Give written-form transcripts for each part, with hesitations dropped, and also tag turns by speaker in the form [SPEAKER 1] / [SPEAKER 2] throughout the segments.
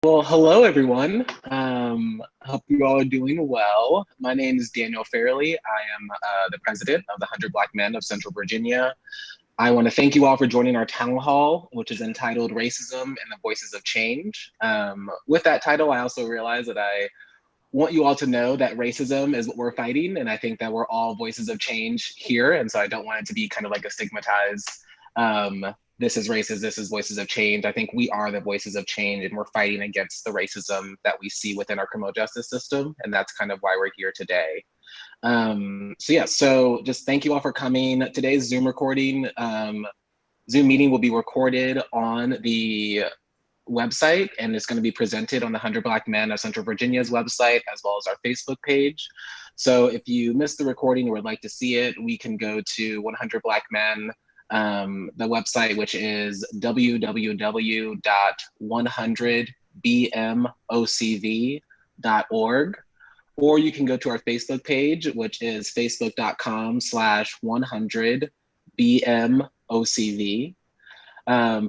[SPEAKER 1] Well, hello everyone. Hope you all are doing well. My name is Daniel Fairley. I am the president of the 100 Black Men of Central Virginia. I want to thank you all for joining our town hall, which is entitled Racism and the Voices of Change. With that title, I also realize that I want you all to know that racism is what we're fighting, and I think that we're all voices of change here, and so I don't want it to be kind of like a stigmatized, um, this is racist, this is voices of change. I think we are the voices of change, and we're fighting against the racism that we see within our criminal justice system, and that's kind of why we're here today. So just thank you all for coming. Today's Zoom meeting will be recorded on the website, and it's going to be presented on the 100 Black Men of Central Virginia's website, as well as our Facebook page. So if you missed the recording or would like to see it, we can go to 100 Black Men, the website, which is www.100bmocv.org. Or you can go to our Facebook page, which is facebook.com/100bmocv.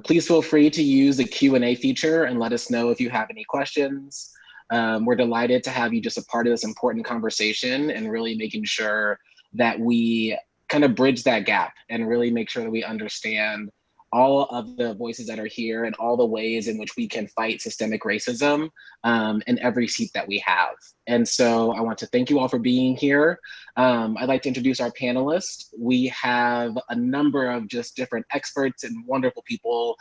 [SPEAKER 1] Please feel free to use the Q&A feature and let us know if you have any questions. We're delighted to have you just a part of this important conversation and really making sure that we kind of bridge that gap and really make sure that we understand all of the voices that are here and all the ways in which we can fight systemic racism in every seat that we have. And so I want to thank you all for being here. I'd like to introduce our panelists. We have a number of just different experts and wonderful people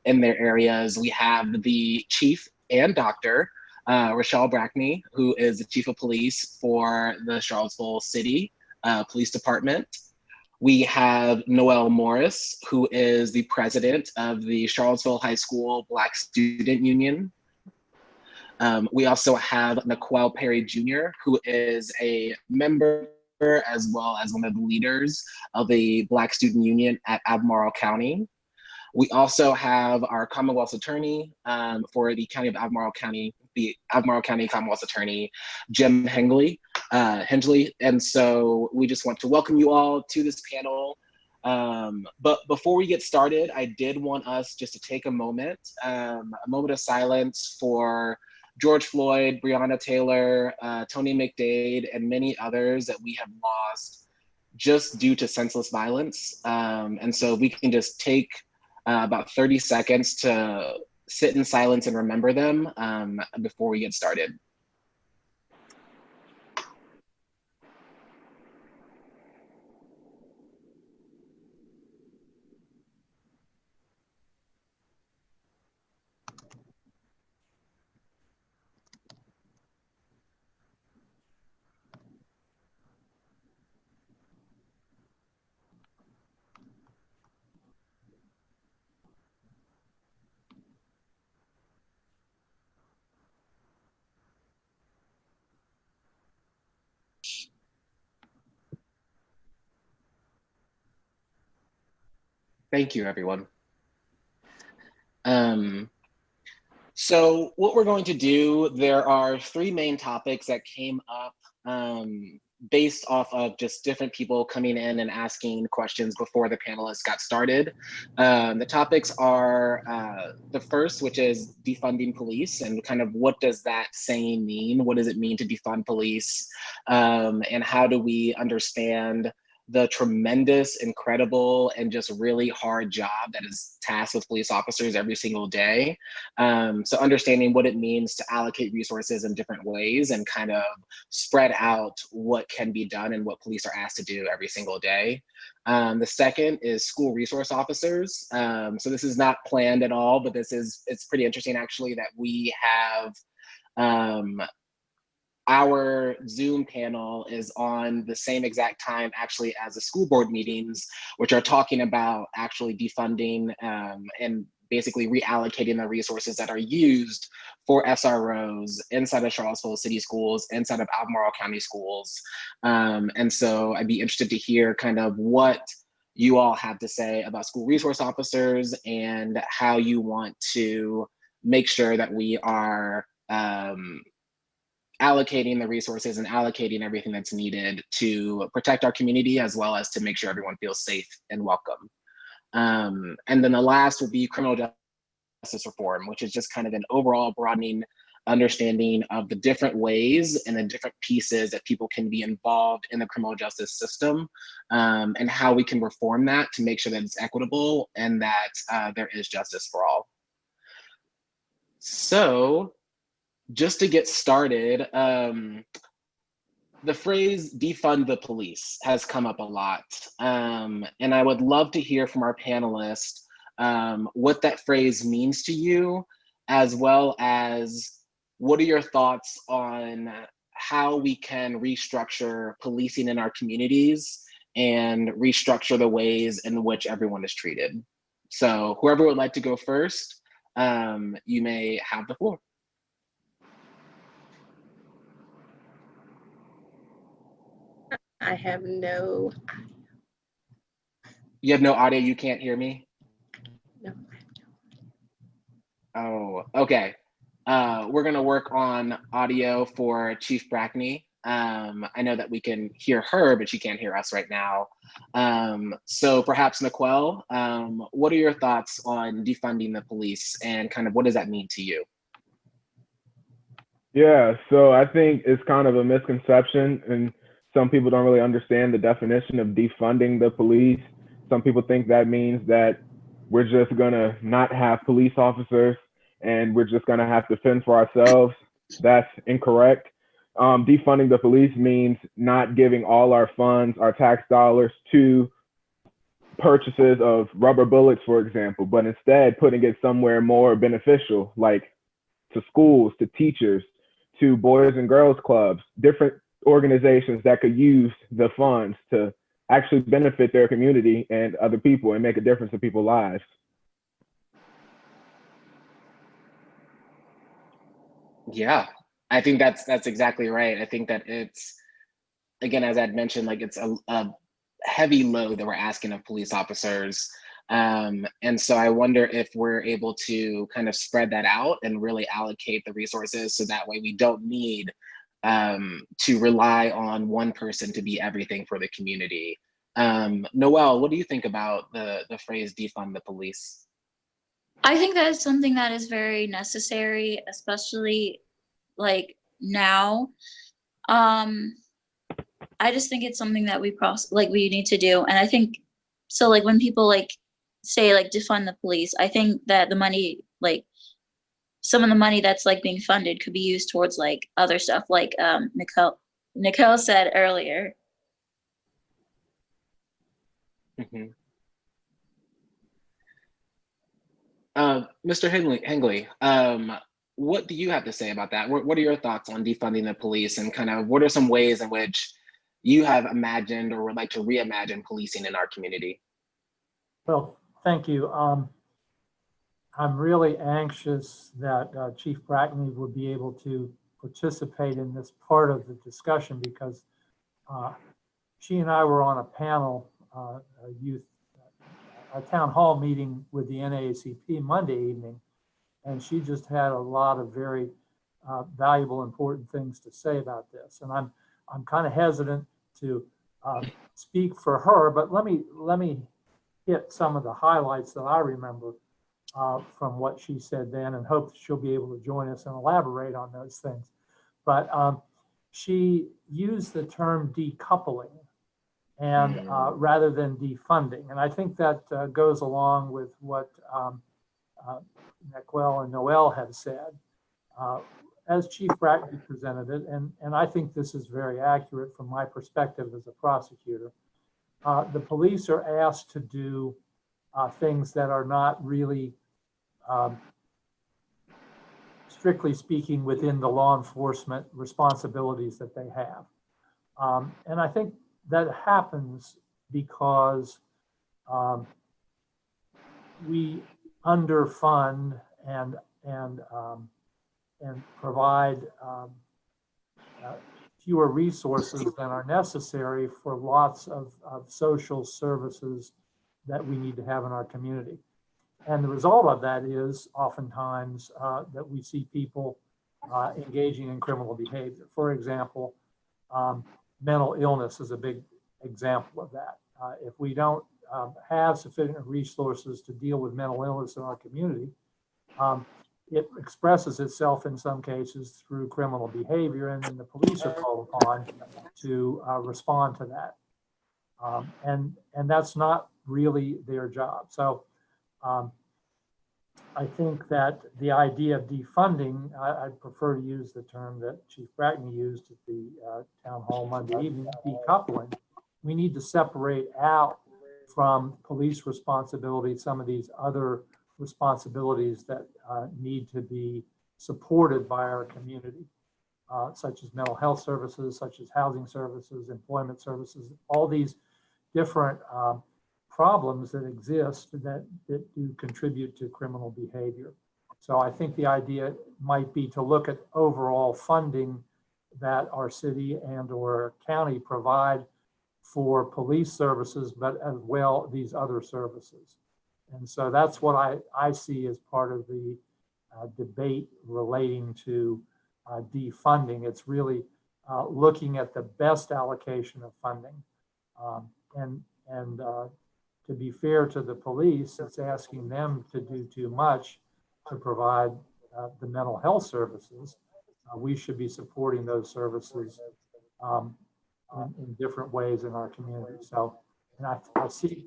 [SPEAKER 1] in their areas. We have the chief and doctor, RaShall Brackney, who is the chief of police for the Charlottesville City Police Department. We have Noelle Morris, who is the president of the Charlottesville High School Black Student Union. We also have Naquel Perry Jr., who is a member as well as one of the leaders of the Black Student Union at Albemarle County. We also have our Commonwealth attorney for the County of Albemarle County, the Albemarle County Commonwealth attorney, Jim Hingeley. And so we just want to welcome you all to this panel. But before we get started, I did want us just to take a moment of silence for George Floyd, Breonna Taylor, Tony McDade, and many others that we have lost just due to senseless violence. And so we can just take about 30 seconds to sit in silence and remember them before we get started. Thank you, everyone. So what we're going to do, there are three main topics that came up based off of just different people coming in and asking questions before the panelists got started. The topics are the first, which is defunding police, and kind of what does that saying mean? What does it mean to defund police? And how do we understand the tremendous, incredible, and just really hard job that is tasked with police officers every single day. So understanding what it means to allocate resources in different ways and kind of spread out what can be done and what police are asked to do every single day. The second is school resource officers. So this is not planned at all, but it's pretty interesting actually that we have our Zoom panel is on the same exact time actually as the school board meetings, which are talking about actually defunding and basically reallocating the resources that are used for SROs inside of Charlottesville City Schools, inside of Albemarle County Schools. And so I'd be interested to hear kind of what you all have to say about school resource officers and how you want to make sure that we are allocating the resources and allocating everything that's needed to protect our community, as well as to make sure everyone feels safe and welcome. And then the last will be criminal justice reform, which is just kind of an overall broadening understanding of the different ways and the different pieces that people can be involved in the criminal justice system, and how we can reform that to make sure that it's equitable and that there is justice for all. So just to get started, the phrase defund the police has come up a lot. And I would love to hear from our panelists what that phrase means to you, as well as what are your thoughts on how we can restructure policing in our communities and restructure the ways in which everyone is treated. So whoever would like to go first, you may have the floor.
[SPEAKER 2] I have no.
[SPEAKER 1] You have no audio, you can't hear me?
[SPEAKER 2] No.
[SPEAKER 1] Oh, okay. We're gonna work on audio for Chief Brackney. I know that we can hear her, but she can't hear us right now. So perhaps Naquel, what are your thoughts on defunding the police and kind of what does that mean to you?
[SPEAKER 3] Yeah, so I think it's kind of a misconception, and some people don't really understand the definition of defunding the police. Some people think that means that we're just gonna not have police officers and we're just gonna have to fend for ourselves. That's incorrect. Defunding the police means not giving all our funds, our tax dollars, to purchases of rubber bullets, for example, but instead putting it somewhere more beneficial, like to schools, to teachers, to boys and girls clubs, different organizations that could use the funds to actually benefit their community and other people and make a difference in people's lives.
[SPEAKER 1] Yeah, I think that's exactly right. I think that it's, again, as I'd mentioned, like it's a heavy load that we're asking of police officers. And so I wonder if we're able to kind of spread that out and really allocate the resources so that way we don't need to rely on one person to be everything for the community. Noelle, what do you think about the phrase defund the police?
[SPEAKER 4] I think that is something that is very necessary, especially like now. I just think it's something that we need to do. And I think, so like when people like say like defund the police, I think that the money, like some of the money that's like being funded could be used towards like other stuff, like Naquel said earlier.
[SPEAKER 1] Mm-hmm. Mr. Hingeley, what do you have to say about that? What are your thoughts on defunding the police, and kind of what are some ways in which you have imagined or would like to reimagine policing in our community?
[SPEAKER 5] Well, thank you. I'm really anxious that Chief Brackney would be able to participate in this part of the discussion, because she and I were on a panel, a town hall meeting with the NAACP Monday evening, and she just had a lot of very valuable, important things to say about this. And I'm kind of hesitant to speak for her, but let me hit some of the highlights that I remember from what she said then, and hope she'll be able to join us and elaborate on those things. But she used the term decoupling and rather than defunding. And I think that goes along with what Naquel and Noelle have said. As Chief Brackney presented it, and I think this is very accurate from my perspective as a prosecutor, the police are asked to do things that are not really, strictly speaking, within the law enforcement responsibilities that they have. And I think that happens because we underfund and provide fewer resources than are necessary for lots of social services that we need to have in our community. And the result of that is oftentimes that we see people engaging in criminal behavior. For example, mental illness is a big example of that. If we don't have sufficient resources to deal with mental illness in our community, It expresses itself in some cases through criminal behavior, and then the police are called upon to respond to that. And that's not really their job. So I think that the idea of defunding, I'd prefer to use the term that Chief Brackney used at the town hall Monday evening, decoupling. We need to separate out from police responsibility some of these other responsibilities that need to be supported by our community, such as mental health services, such as housing services, employment services, all these different problems that exist that do contribute to criminal behavior. So I think the idea might be to look at overall funding that our city and or county provide for police services, but as well these other services. And so that's what I see as part of the debate relating to defunding. It's really looking at the best allocation of funding. And to be fair to the police, it's asking them to do too much to provide the mental health services. We should be supporting those services in different ways in our community. So, and I see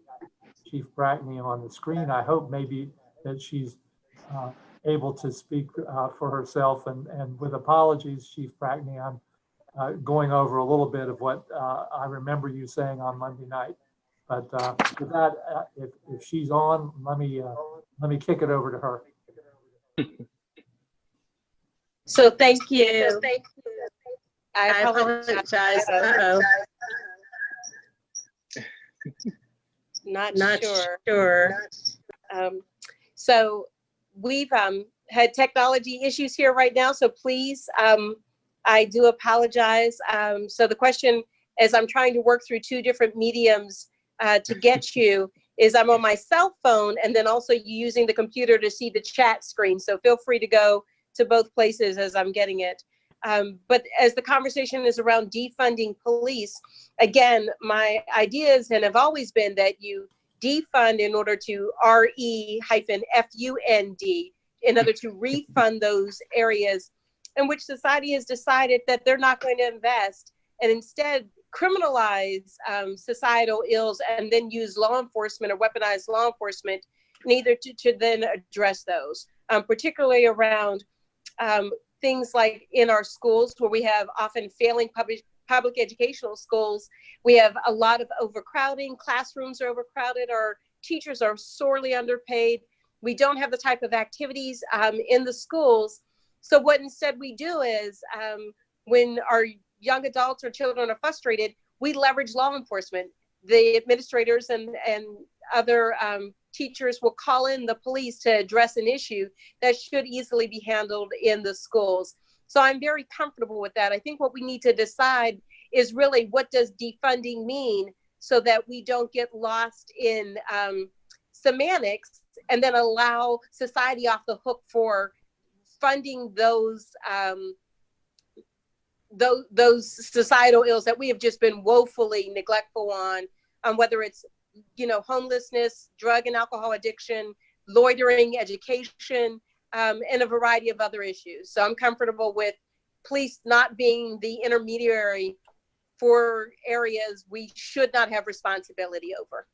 [SPEAKER 5] Chief Brackney on the screen. I hope maybe that she's able to speak for herself, and with apologies, Chief Brackney, I'm going over a little bit of what I remember you saying on Monday night. But with that, if she's on, let me kick it over to her.
[SPEAKER 2] So thank you. I apologize. Uh-oh. Not sure. So we've had technology issues here right now. So please, I do apologize. So the question, as I'm trying to work through two different mediums to get you, is I'm on my cell phone and then also using the computer to see the chat screen. So feel free to go to both places as I'm getting it. But as the conversation is around defunding police, again, my ideas and have always been that you defund in order to RE-FUND, in order to refund those areas in which society has decided that they're not going to invest, and instead criminalize societal ills and then use law enforcement or weaponize law enforcement neither to then address those, particularly around things like in our schools where we have often failing public educational schools. We have a lot of overcrowding, classrooms are overcrowded, our teachers are sorely underpaid. We don't have the type of activities in the schools. So what instead we do is when our young adults or children are frustrated, we leverage law enforcement. The administrators and other teachers will call in the police to address an issue that should easily be handled in the schools. So I'm very comfortable with that. I think what we need to decide is really what does defunding mean so that we don't get lost in semantics and then allow society off the hook for funding those societal ills that we have just been woefully neglectful on whether it's, homelessness, drug and alcohol addiction, loitering, education, and a variety of other issues. So I'm comfortable with police not being the intermediary for areas we should not have responsibility over.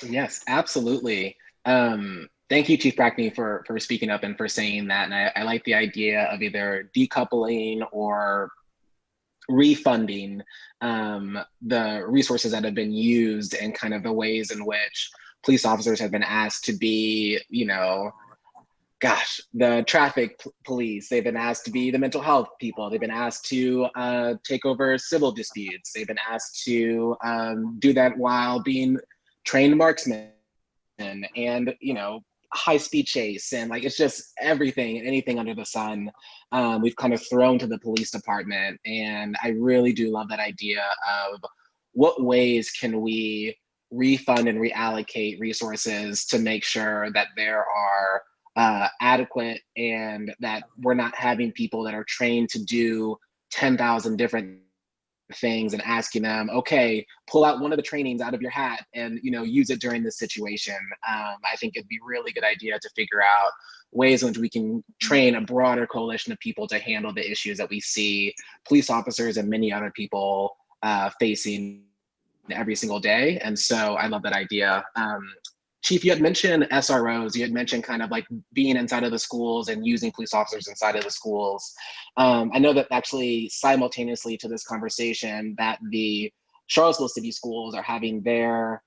[SPEAKER 1] Yes, absolutely. Thank you, Chief Brackney, for speaking up and for saying that. And I like the idea of either decoupling or refunding the resources that have been used and kind of the ways in which police officers have been asked to be, the traffic police. They've been asked to be the mental health people. They've been asked to take over civil disputes. They've been asked to do that while being trained marksmen and high-speed chase, and it's just everything and anything under the sun we've kind of thrown to the police department. And I really do love that idea of what ways can we refund and reallocate resources to make sure that there are adequate and that we're not having people that are trained to do 10,000 different things and asking them, okay, pull out one of the trainings out of your hat and, you know, use it during this situation. I think it'd be a really good idea to figure out ways in which we can train a broader coalition of people to handle the issues that we see police officers and many other people facing every single day. And so I love that idea. Chief, you had mentioned SROs. You had mentioned kind of like being inside of the schools and using police officers inside of the schools. I know that actually simultaneously to this conversation that the Charlottesville City Schools are having their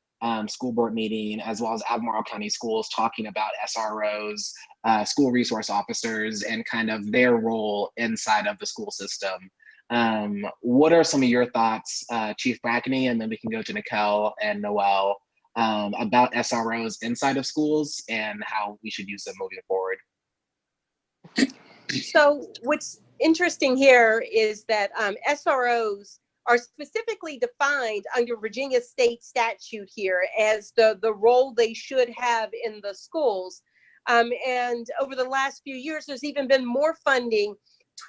[SPEAKER 1] school board meeting, as well as Albemarle County Schools, talking about SROs, school resource officers, and kind of their role inside of the school system. What are some of your thoughts, Chief Brackney, and then we can go to Naquel and Noelle, about SROs inside of schools and how we should use them moving forward?
[SPEAKER 2] So what's interesting here is that SROs are specifically defined under Virginia state statute here as the role they should have in the schools. And over the last few years, there's even been more funding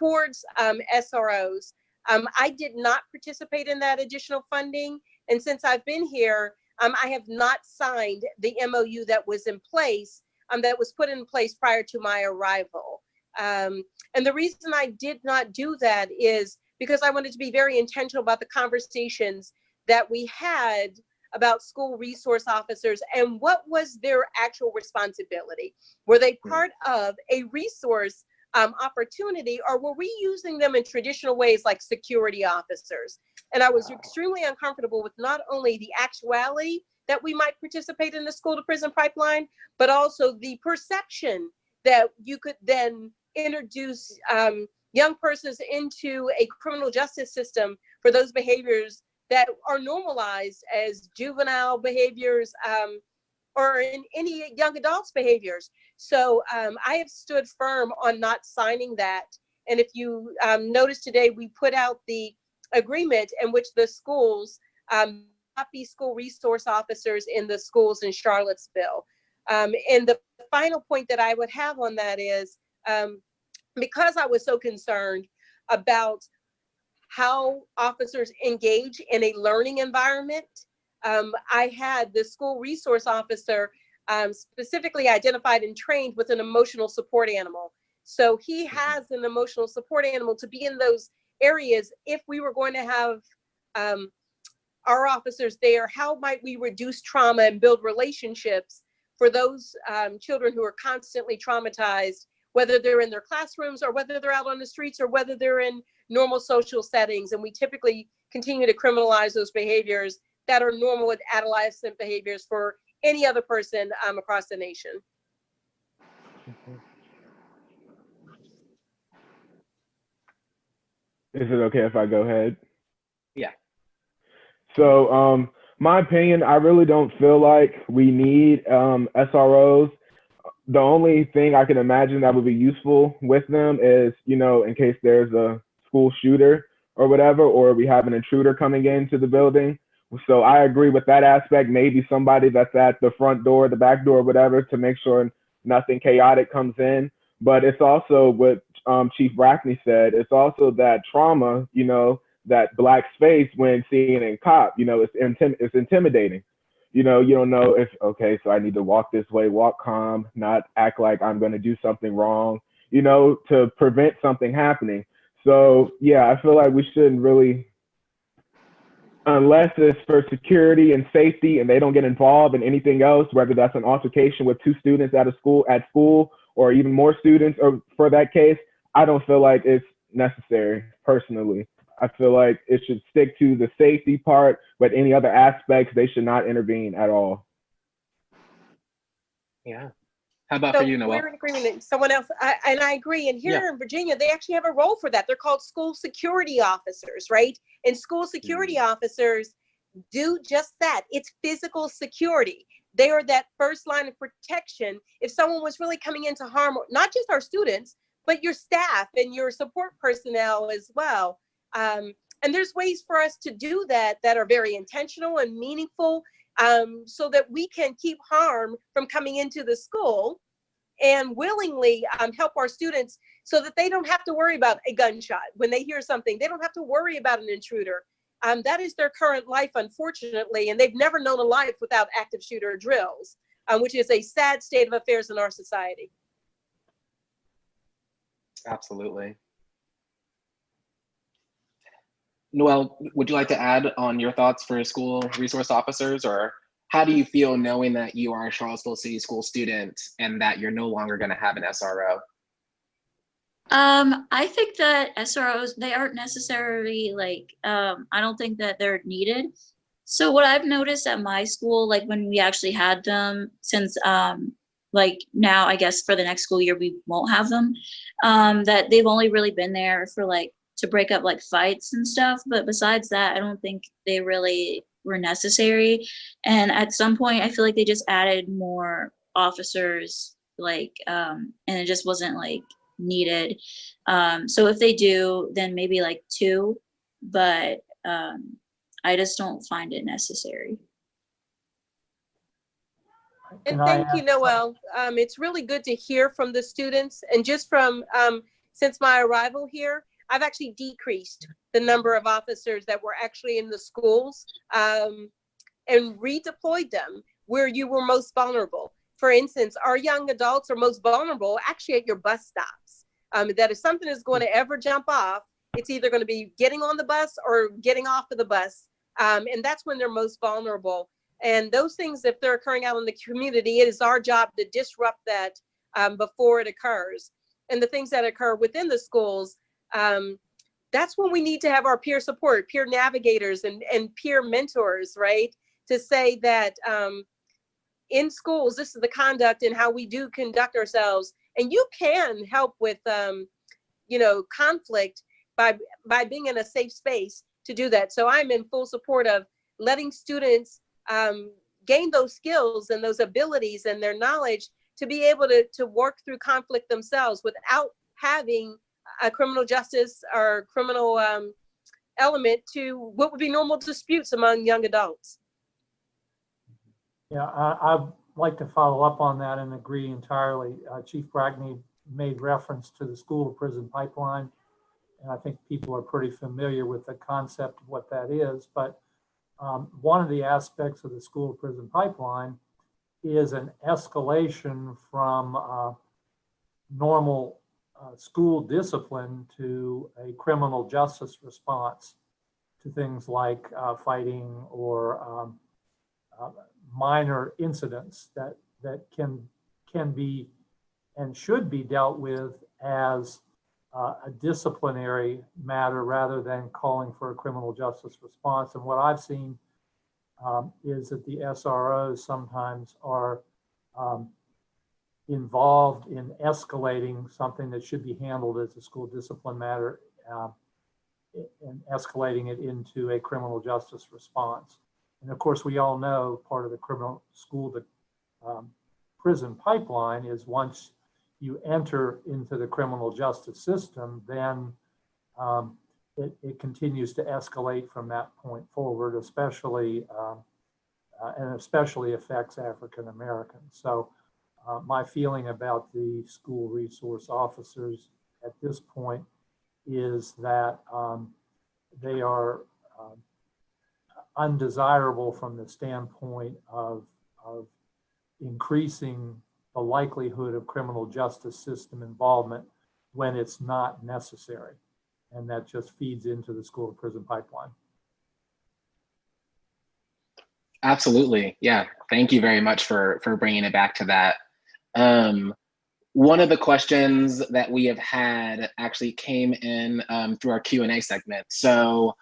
[SPEAKER 2] towards SROs. I did not participate in that additional funding. And since I've been here, I have not signed the MOU that was in place, that was put in place prior to my arrival. And the reason I did not do that is because I wanted to be very intentional about the conversations that we had about school resource officers and what was their actual responsibility. Were they part of a resource opportunity, or were we using them in traditional ways like security officers? And I was extremely uncomfortable with not only the actuality that we might participate in the school to prison pipeline, but also the perception that you could then introduce young persons into a criminal justice system for those behaviors that are normalized as juvenile behaviors, or in any young adults' behaviors. So I have stood firm on not signing that. And if you notice today, we put out the agreement in which the schools not be school resource officers in the schools in Charlottesville. And the final point that I would have on that is, because I was so concerned about how officers engage in a learning environment, I had the school resource officer specifically identified and trained with an emotional support animal. So he has an emotional support animal to be in those areas. If we were going to have our officers there, how might we reduce trauma and build relationships for those children who are constantly traumatized, whether they're in their classrooms or whether they're out on the streets or whether they're in normal social settings. And we typically continue to criminalize those behaviors that are normal with adolescent behaviors for any other person across the nation.
[SPEAKER 3] Is it okay if I go ahead?
[SPEAKER 1] Yeah.
[SPEAKER 3] So my opinion, I really don't feel like we need SROs. The only thing I can imagine that would be useful with them is, you know, in case there's a school shooter or whatever, or we have an intruder coming into the building. So I agree with that aspect. Maybe somebody that's at the front door, the back door, whatever, to make sure nothing chaotic comes in. But it's also what Chief Brackney said. It's also that trauma, you know, that Black space when seeing a cop, you know, it's intimidating. You know, you don't know if, okay, so I need to walk this way, walk calm, not act like I'm going to do something wrong, you know, to prevent something happening. So, yeah, I feel like we shouldn't really, unless it's for security and safety and they don't get involved in anything else, whether that's an altercation with two students at school or even more students, or for that case, I don't feel like it's necessary personally. I feel like it should stick to the safety part, but any other aspects, they should not intervene at all.
[SPEAKER 1] Yeah. How about for you, Noelle?
[SPEAKER 2] We're in agreement. Someone else, and I agree. And here in Virginia, they actually have a role for that. They're called school security officers, right? And school security officers do just that. It's physical security. They are that first line of protection. If someone was really coming in to harm, not just our students, but your staff and your support personnel as well. And there's ways for us to do that that are very intentional and meaningful, so that we can keep harm from coming into the school and willingly help our students so that they don't have to worry about a gunshot when they hear something. They don't have to worry about an intruder. that is their current life, unfortunately, and they've never known a life without active shooter drills, which is a sad state of affairs in our society.
[SPEAKER 1] Absolutely. Noelle, would you like to add on your thoughts for school resource officers, or how do you feel knowing that you are a Charlottesville City School student and that you're no longer going to have an SRO?
[SPEAKER 4] I think that SROs, they aren't necessarily like, I don't think that they're needed. So what I've noticed at my school, like when we actually had them, since like now, I guess for the next school year, we won't have them, that they've only really been there for like, to break up like fights and stuff. But besides that, I don't think they really were necessary. And at some point, I feel like they just added more officers, like, and it just wasn't like needed. So if they do, then maybe like 2, but I just don't find it necessary.
[SPEAKER 2] And thank you, Noelle. It's really good to hear from the students. And just from, since my arrival here, I've actually decreased the number of officers that were actually in the schools and redeployed them where you were most vulnerable. For instance, our young adults are most vulnerable actually at your bus stops. That if something is going to ever jump off, it's either going to be getting on the bus or getting off of the bus. And that's when they're most vulnerable. And those things, if they're occurring out in the community, it is our job to disrupt that before it occurs. And the things that occur within the schools, that's when we need to have our peer support, peer navigators and peer mentors, right? To say that in schools, this is the conduct and how we do conduct ourselves. And you can help with, you know, conflict by being in a safe space to do that. So I'm in full support of letting students gain those skills and those abilities and their knowledge to be able to work through conflict themselves without having a criminal justice or criminal element to what would be normal disputes among young adults.
[SPEAKER 5] Yeah, I'd like to follow up on that and agree entirely. Chief Brackney made reference to the school to prison pipeline, and I think people are pretty familiar with the concept of what that is. But one of the aspects of the school to prison pipeline is an escalation from normal school discipline to a criminal justice response to things like fighting or minor incidents that can be and should be dealt with as a disciplinary matter rather than calling for a criminal justice response. And what I've seen is that the SROs sometimes are involved in escalating something that should be handled as a school discipline matter and escalating it into a criminal justice response. And of course, we all know part of the criminal school to prison pipeline is once you enter into the criminal justice system, then it continues to escalate from that point forward, especially and especially affects African Americans. So my feeling about the school resource officers at this point is that they are undesirable from the standpoint of increasing the likelihood of criminal justice system involvement when it's not necessary. And that just feeds into the school to prison pipeline.
[SPEAKER 1] Absolutely. Yeah. Thank you very much for bringing it back to that. One of the questions that we have had actually came in through our Q&A segment. So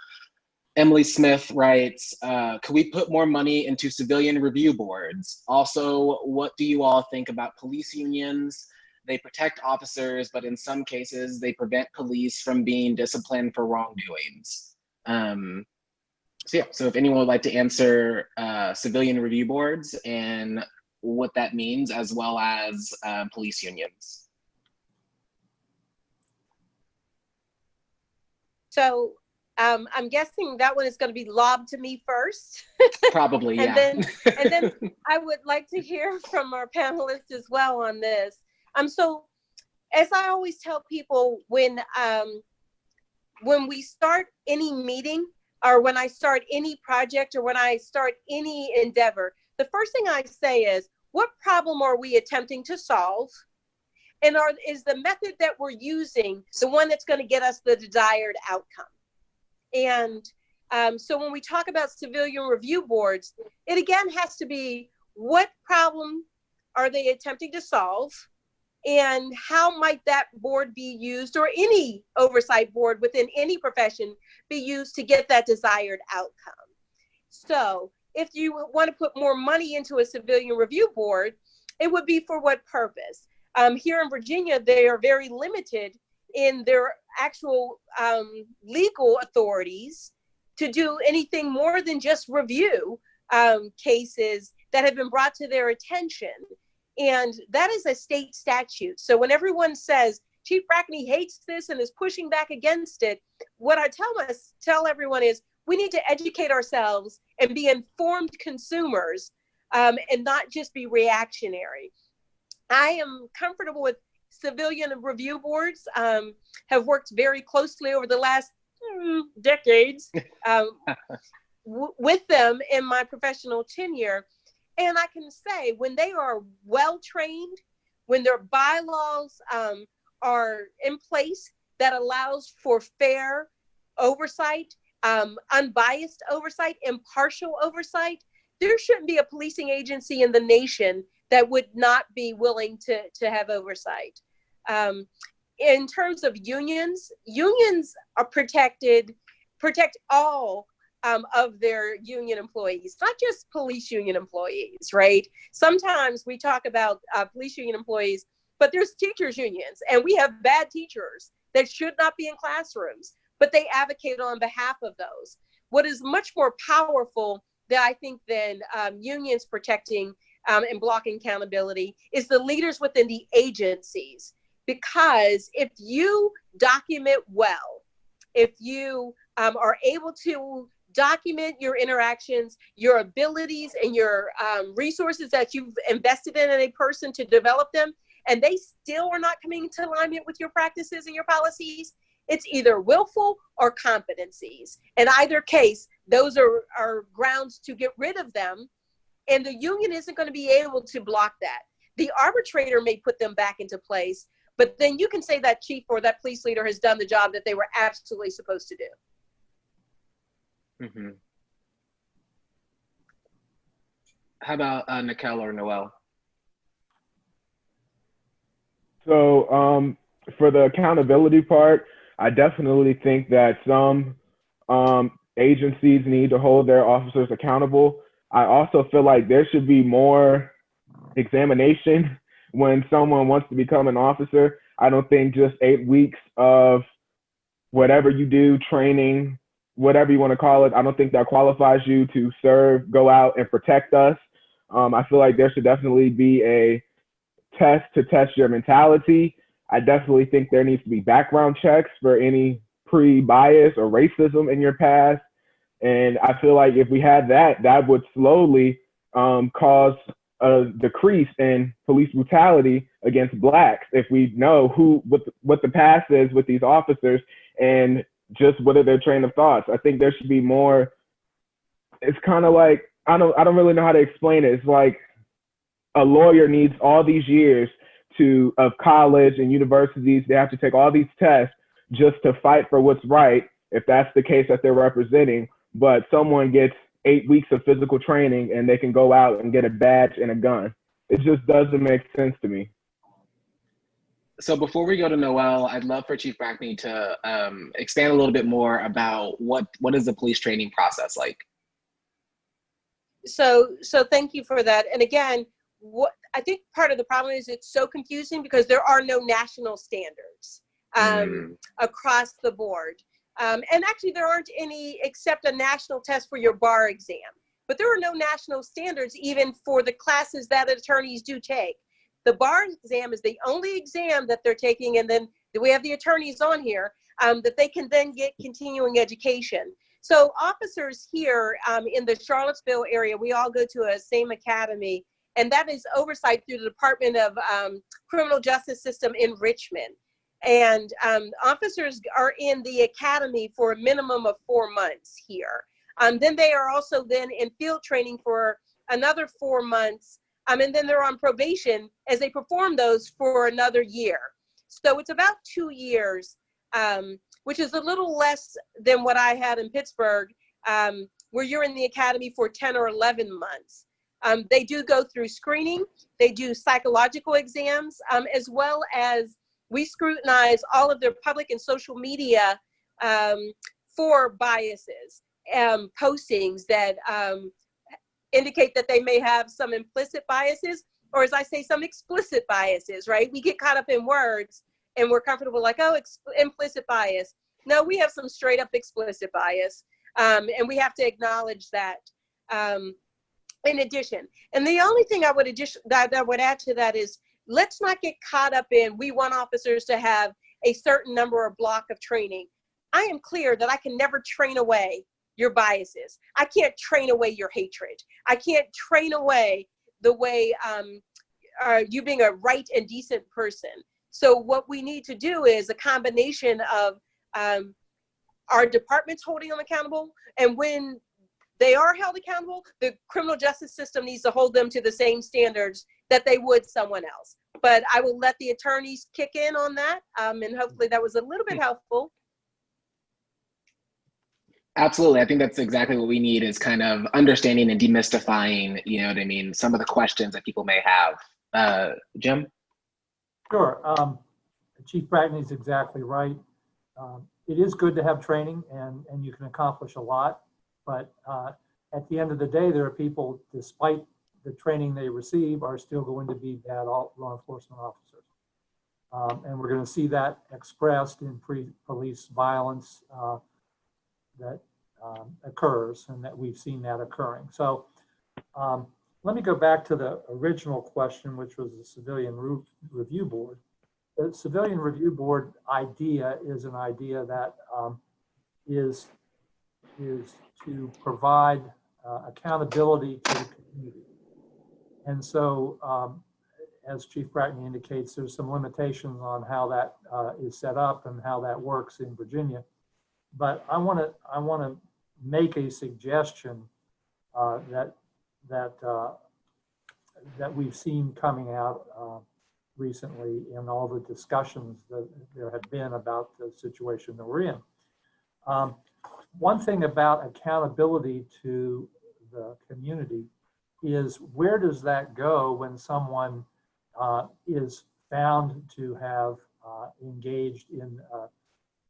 [SPEAKER 1] Emily Smith writes, could we put more money into civilian review boards? Also, what do you all think about police unions? They protect officers, but in some cases, they prevent police from being disciplined for wrongdoings. So yeah, so if anyone would like to answer civilian review boards and what that means, as well as police unions.
[SPEAKER 2] So I'm guessing that one is going to be lobbed to me first.
[SPEAKER 1] Probably,
[SPEAKER 2] and
[SPEAKER 1] yeah.
[SPEAKER 2] and then I would like to hear from our panelists as well on this. So as I always tell people, when we start any meeting, or when I start any project or when I start any endeavor, the first thing I say is, what problem are we attempting to solve? And is the method that we're using the one that's going to get us the desired outcome? And so when we talk about civilian review boards, it again has to be, what problem are they attempting to solve? And how might that board be used, or any oversight board within any profession be used to get that desired outcome? So if you want to put more money into a civilian review board, it would be for what purpose? Here in Virginia, they are very limited in their actual legal authorities to do anything more than just review cases that have been brought to their attention. And that is a state statute. So when everyone says Chief Brackney hates this and is pushing back against it, what I tell everyone is, we need to educate ourselves and be informed consumers, and not just be reactionary. I am comfortable with civilian review boards, have worked very closely over the last decades with them in my professional tenure. And I can say, when they are well-trained, when their bylaws are in place that allows for fair oversight, unbiased oversight, impartial oversight, there shouldn't be a policing agency in the nation that would not be willing to have oversight. In terms of unions are protect all of their union employees, not just police union employees, right? Sometimes we talk about police union employees, but there's teachers unions, and we have bad teachers that should not be in classrooms, but they advocate on behalf of those. What is much more powerful that I think than unions protecting and blocking accountability is the leaders within the agencies. Because if you document well, if you are able to document your interactions, your abilities, and your resources that you've invested in a person to develop them, and they still are not coming into alignment with your practices and your policies, it's either willful or competencies. In either case, those are grounds to get rid of them, and the union isn't going to be able to block that. The arbitrator may put them back into place, but then you can say that chief or that police leader has done the job that they were absolutely supposed to do.
[SPEAKER 1] Mm-hmm. How about Naquel or Noelle?
[SPEAKER 3] So for the accountability part, I definitely think that some agencies need to hold their officers accountable. I also feel like there should be more examination when someone wants to become an officer. I don't think just 8 weeks of whatever you do, training, whatever you want to call it, I don't think that qualifies you to serve, go out and protect us. I feel like there should definitely be a test to test your mentality. I definitely think there needs to be background checks for any pre-bias or racism in your past. And I feel like if we had that, that would slowly cause a decrease in police brutality against Blacks if we know what the past is with these officers and just what are their train of thoughts. I think there should be more. It's kind of like, I don't really know how to explain it. It's like a lawyer needs all these years of college and universities. They have to take all these tests just to fight for what's right, if that's the case that they're representing. But someone gets 8 weeks of physical training and they can go out and get a badge and a gun. It just doesn't make sense to me.
[SPEAKER 1] So before we go to Noelle, I'd love for Chief Brackney to expand a little bit more about what is the police training process like?
[SPEAKER 2] So thank you for that. And again, what I think part of the problem is it's so confusing because there are no national standards across the board. And actually there aren't any except a national test for your bar exam, but there are no national standards even for the classes that attorneys do take. The bar exam is the only exam that they're taking, and then we have the attorneys on here that they can then get continuing education. So officers here in the Charlottesville area, we all go to a same academy, and that is oversight through the Department of Criminal Justice System in Richmond. And officers are in the academy for a minimum of 4 months here. Then they are also then in field training for another 4 months. And then they're on probation as they perform those for another year. So it's about 2 years, which is a little less than what I had in Pittsburgh, where you're in the academy for 10 or 11 months. They do go through screening. They do psychological exams, as well as we scrutinize all of their public and social media for biases, postings that indicate that they may have some implicit biases, or as I say, some explicit biases, right? We get caught up in words and we're comfortable like, oh, implicit bias. No, we have some straight up explicit bias, and we have to acknowledge that in addition. And the only thing I would add to that is, let's not get caught up in, we want officers to have a certain number or block of training. I am clear that I can never train away your biases. I can't train away your hatred. I can't train away the way you being a right and decent person. So what we need to do is a combination of our departments holding them accountable, and when they are held accountable, the criminal justice system needs to hold them to the same standards that they would someone else. But I will let the attorneys kick in on that, and hopefully that was a little bit helpful.
[SPEAKER 1] Absolutely. I think that's exactly what we need, is kind of understanding and demystifying, you know what I mean, some of the questions that people may have. Jim? Sure.
[SPEAKER 5] Chief Brackney is exactly right. It is good to have training, and you can accomplish a lot. But at the end of the day, there are people, despite the training they receive, are still going to be bad law enforcement officers. And we're going to see that expressed in police violence that occurs, and that we've seen that occurring. So let me go back to the original question, which was the Civilian Review Board. The Civilian Review Board idea is an idea that is to provide accountability to the community. And so, as Chief Brackney indicates, there's some limitations on how that is set up and how that works in Virginia. But I want to make a suggestion that we've seen coming out recently in all the discussions that there have been about the situation that we're in. One thing about accountability to the community is, where does that go when someone is found to have engaged in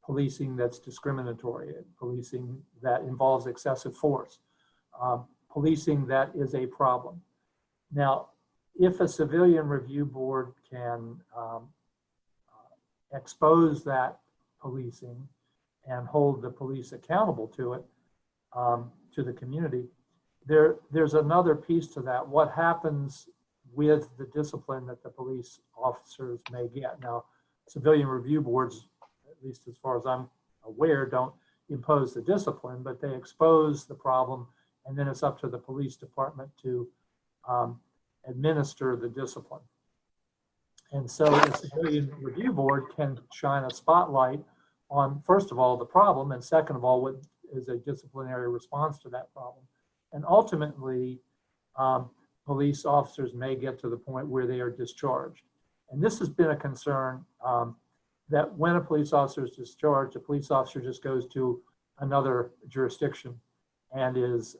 [SPEAKER 5] policing that's discriminatory, policing that involves excessive force, policing that is a problem? Now, if a Civilian Review Board can expose that policing and hold the police accountable to it, to the community, there's another piece to that. What happens with the discipline that the police officers may get? Now, Civilian Review Boards, at least as far as I'm aware, don't impose the discipline, but they expose the problem, and then it's up to the police department to administer the discipline. And so the Civilian Review Board can shine a spotlight on, first of all, the problem, and second of all, what is a disciplinary response to that problem. And ultimately, police officers may get to the point where they are discharged. And this has been a concern, that when a police officer is discharged, a police officer just goes to another jurisdiction and is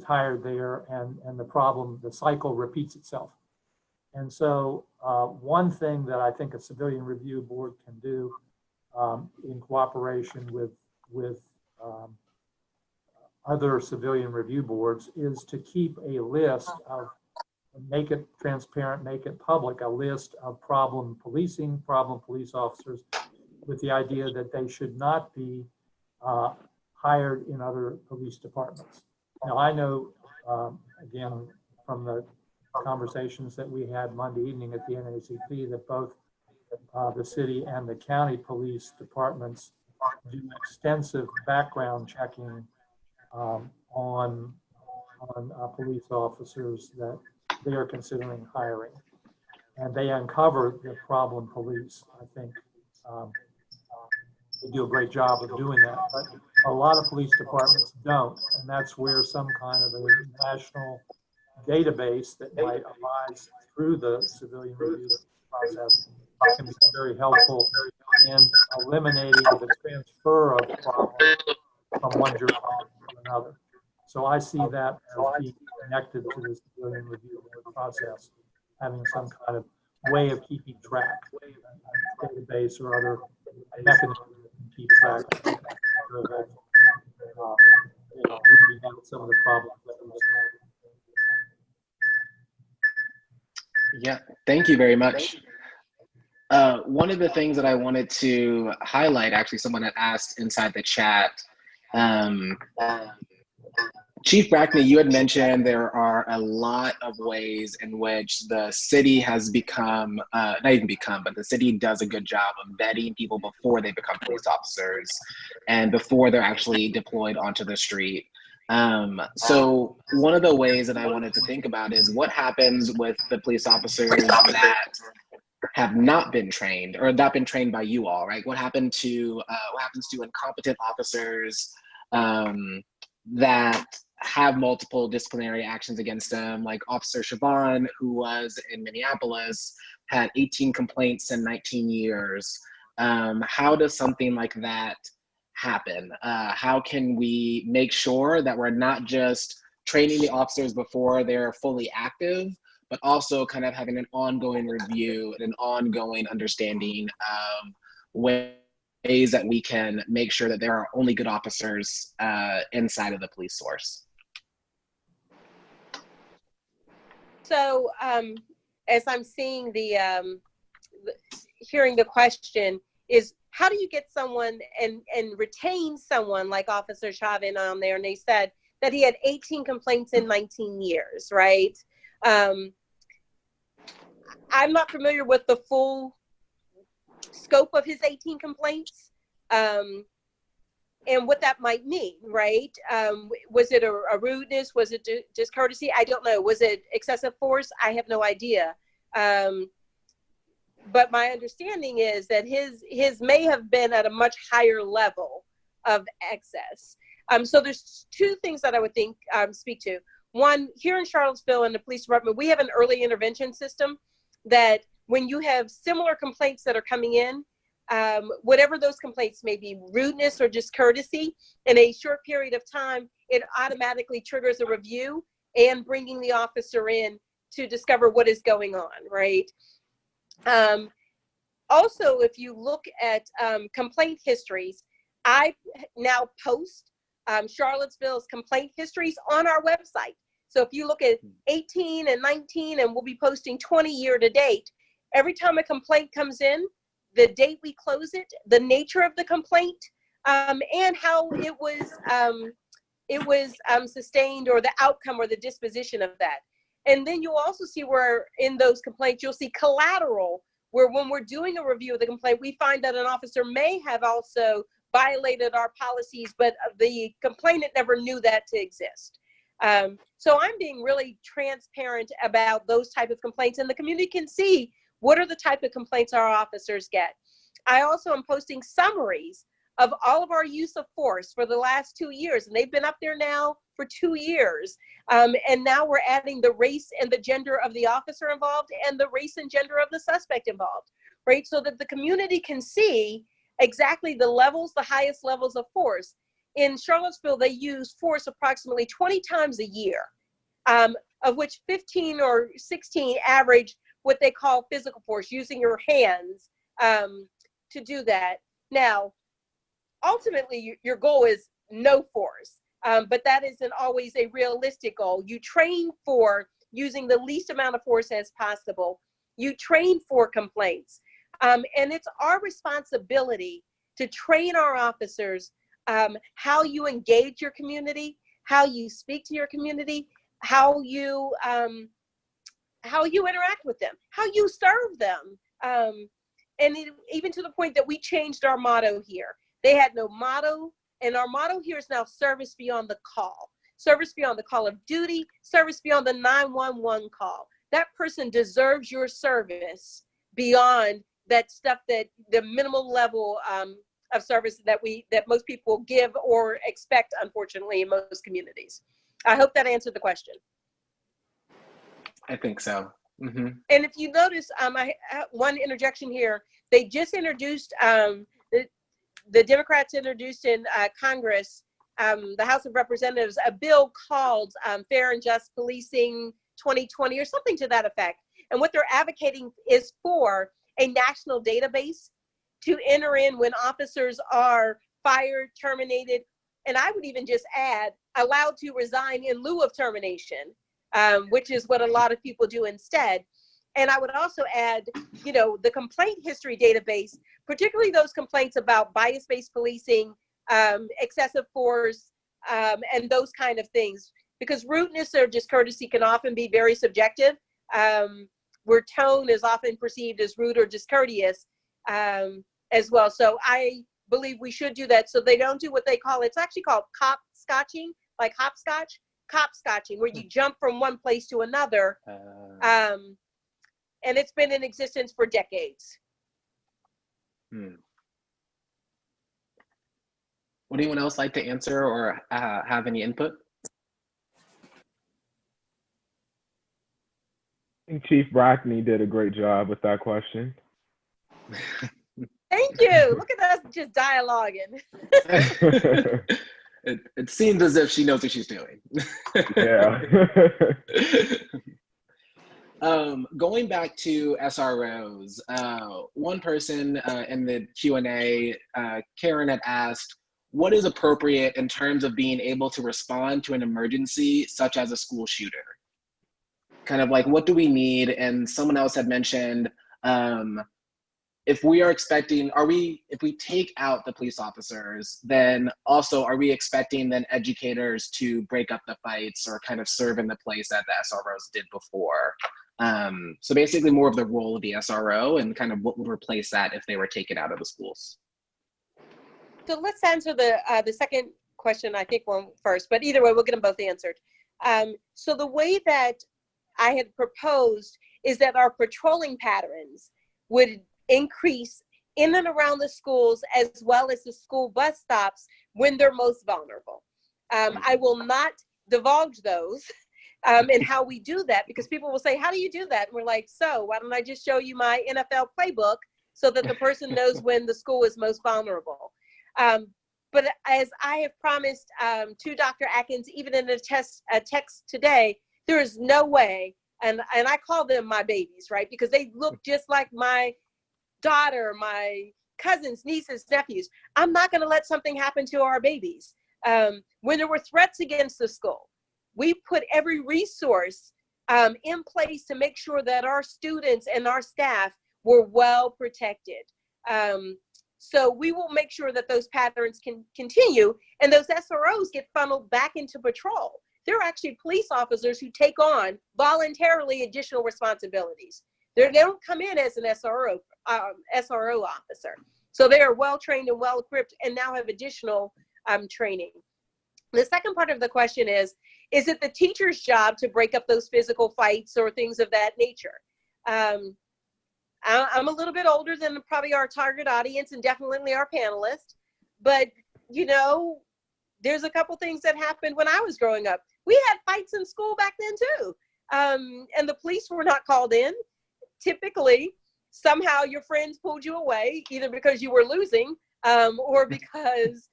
[SPEAKER 5] hired there, and the cycle repeats itself. And so one thing that I think a Civilian Review Board can do in cooperation with other Civilian Review Boards is to keep a list of, make it transparent, make it public, a list of problem policing, problem police officers, with the idea that they should not be hired in other police departments. Now, I know, again, from the conversations that we had Monday evening at the NACP, that both the city and the county police departments do extensive background checking on police officers that they are considering hiring. and they uncover the problem police. I think they do a great job of doing that, but a lot of police departments don't, and that's where some kind of a national database that might arise through the civilian review process can be very helpful in eliminating the transfer of problems from one jurisdiction to another. So I see that as being connected to the civilian review process, having some kind of way of keeping track, a database or other mechanism to keep track of rooting out some of the problems that we see.
[SPEAKER 1] Yeah, thank you very much. One of the things that I wanted to highlight, actually, someone had asked inside the chat. Chief Brackney, you had mentioned there are a lot of ways in which the city has become, not even become, but the city does a good job of vetting people before they become police officers and before they're actually deployed onto the street. So one of the ways that I wanted to think about is what happens with the police officers that have not been trained or not been trained by you all, right? What happens to incompetent officers that have multiple disciplinary actions against them, like Officer Siobhan, who was in Minneapolis, had 18 complaints in 19 years. How does something like that happen? How can we make sure that we're not just training the officers before they're fully active, but also kind of having an ongoing review and an ongoing understanding of ways that we can make sure that there are only good officers inside of the police source?
[SPEAKER 2] So as I'm seeing hearing the question is, how do you get someone and retain someone like Officer Chauvin on there? And they said that he had 18 complaints in 19 years, right? I'm not familiar with the full scope of his 18 complaints and what that might mean, right? Was it a rudeness? Was it discourtesy? I don't know. Was it excessive force? I have no idea. But my understanding is that his may have been at a much higher level of excess. So there's two things that I would think speak to. One, here in Charlottesville in the police department, we have an early intervention system that when you have similar complaints that are coming in, whatever those complaints may be, rudeness or discourtesy, in a short period of time, it automatically triggers a review and bringing the officer in to discover what is going on, right? Also, if you look at complaint histories, I now post Charlottesville's complaint histories on our website. So if you look at 18 and 19, and we'll be posting 20 year to date, every time a complaint comes in, the date we close it, the nature of the complaint, and how it was sustained, or the outcome or the disposition of that. And then you'll also see where in those complaints, you'll see collateral, where when we're doing a review of the complaint, we find that an officer may have also violated our policies, but the complainant never knew that to exist. So I'm being really transparent about those type of complaints, and the community can see what are the type of complaints our officers get. I also am posting summaries of all of our use of force for the last 2 years, and they've been up there now for 2 years. And now we're adding the race and the gender of the officer involved and the race and gender of the suspect involved, right? So that the community can see exactly the levels, the highest levels of force. In Charlottesville, they use force approximately 20 times a year, of which 15 or 16 average what they call physical force, using your hands to do that. Now, ultimately, your goal is no force, but that isn't always a realistic goal. You train for using the least amount of force as possible. You train for complaints. And it's our responsibility to train our officers how you engage your community, how you speak to your community, how you interact with them, how you serve them. And even to the point that we changed our motto here. They had no motto, and our motto here is now service beyond the call. Service beyond the call of duty, service beyond the 911 call. that person deserves your service beyond that stuff, that the minimal level of service that most people give or expect, unfortunately, in most communities. I hope that answered the question.
[SPEAKER 1] I think so. Mm-hmm.
[SPEAKER 2] And if you notice, one interjection here, they just introduced, the Democrats introduced in Congress, the House of Representatives, a bill called Fair and Just Policing 2020 or something to that effect. And what they're advocating is for a national database to enter in when officers are fired, terminated, and I would even just add, allowed to resign in lieu of termination, which is what a lot of people do instead. And I would also add, the complaint history database, particularly those complaints about bias-based policing, excessive force, and those kind of things, because rudeness or discourtesy can often be very subjective, where tone is often perceived as rude or discourteous as well. So I believe we should do that, so they don't do what they call, it's actually called cop-scotching, like hopscotch, cop-scotching, where you jump from one place to another. And it's been in existence for decades.
[SPEAKER 1] Would anyone else like to answer or have any input?
[SPEAKER 3] I think Chief Brackney did a great job with that question.
[SPEAKER 2] Thank you. Look at us just dialoguing.
[SPEAKER 1] It seems as if she knows what she's doing.
[SPEAKER 3] Yeah.
[SPEAKER 1] Going back to SROs, one person in the Q&A, Karen, had asked, what is appropriate in terms of being able to respond to an emergency such as a school shooter? Kind of like, what do we need? And someone else had mentioned, if we are expecting, if we take out the police officers, then also are we expecting then educators to break up the fights or kind of serve in the place that the SROs did before? So basically more of the role of the SRO and kind of what would replace that if they were taken out of the schools.
[SPEAKER 2] So let's answer the second question, I think, one first, but either way, we'll get them both answered. So the way that I had proposed is that our patrolling patterns would increase in and around the schools as well as the school bus stops when they're most vulnerable. I will not divulge those and how we do that, because people will say, how do you do that? And we're like, so why don't I just show you my NFL playbook so that the person knows when the school is most vulnerable. But as I have promised to Dr. Atkins, even in a text today, there is no way, and I call them my babies, right? Because they look just like my daughter, my cousins, nieces, nephews. I'm not going to let something happen to our babies. When there were threats against the school, we put every resource in place to make sure that our students and our staff were well protected. So we will make sure that those patterns can continue, and those SROs get funneled back into patrol. There are actually police officers who take on voluntarily additional responsibilities. They don't come in as an SRO officer. So they are well trained and well equipped and now have additional training. The second part of the question is it the teacher's job to break up those physical fights or things of that nature? I'm a little bit older than probably our target audience and definitely our panelists, but there's a couple things that happened when I was growing up. We had fights in school back then too, and the police were not called in. Typically, somehow your friends pulled you away, either because you were losing or because,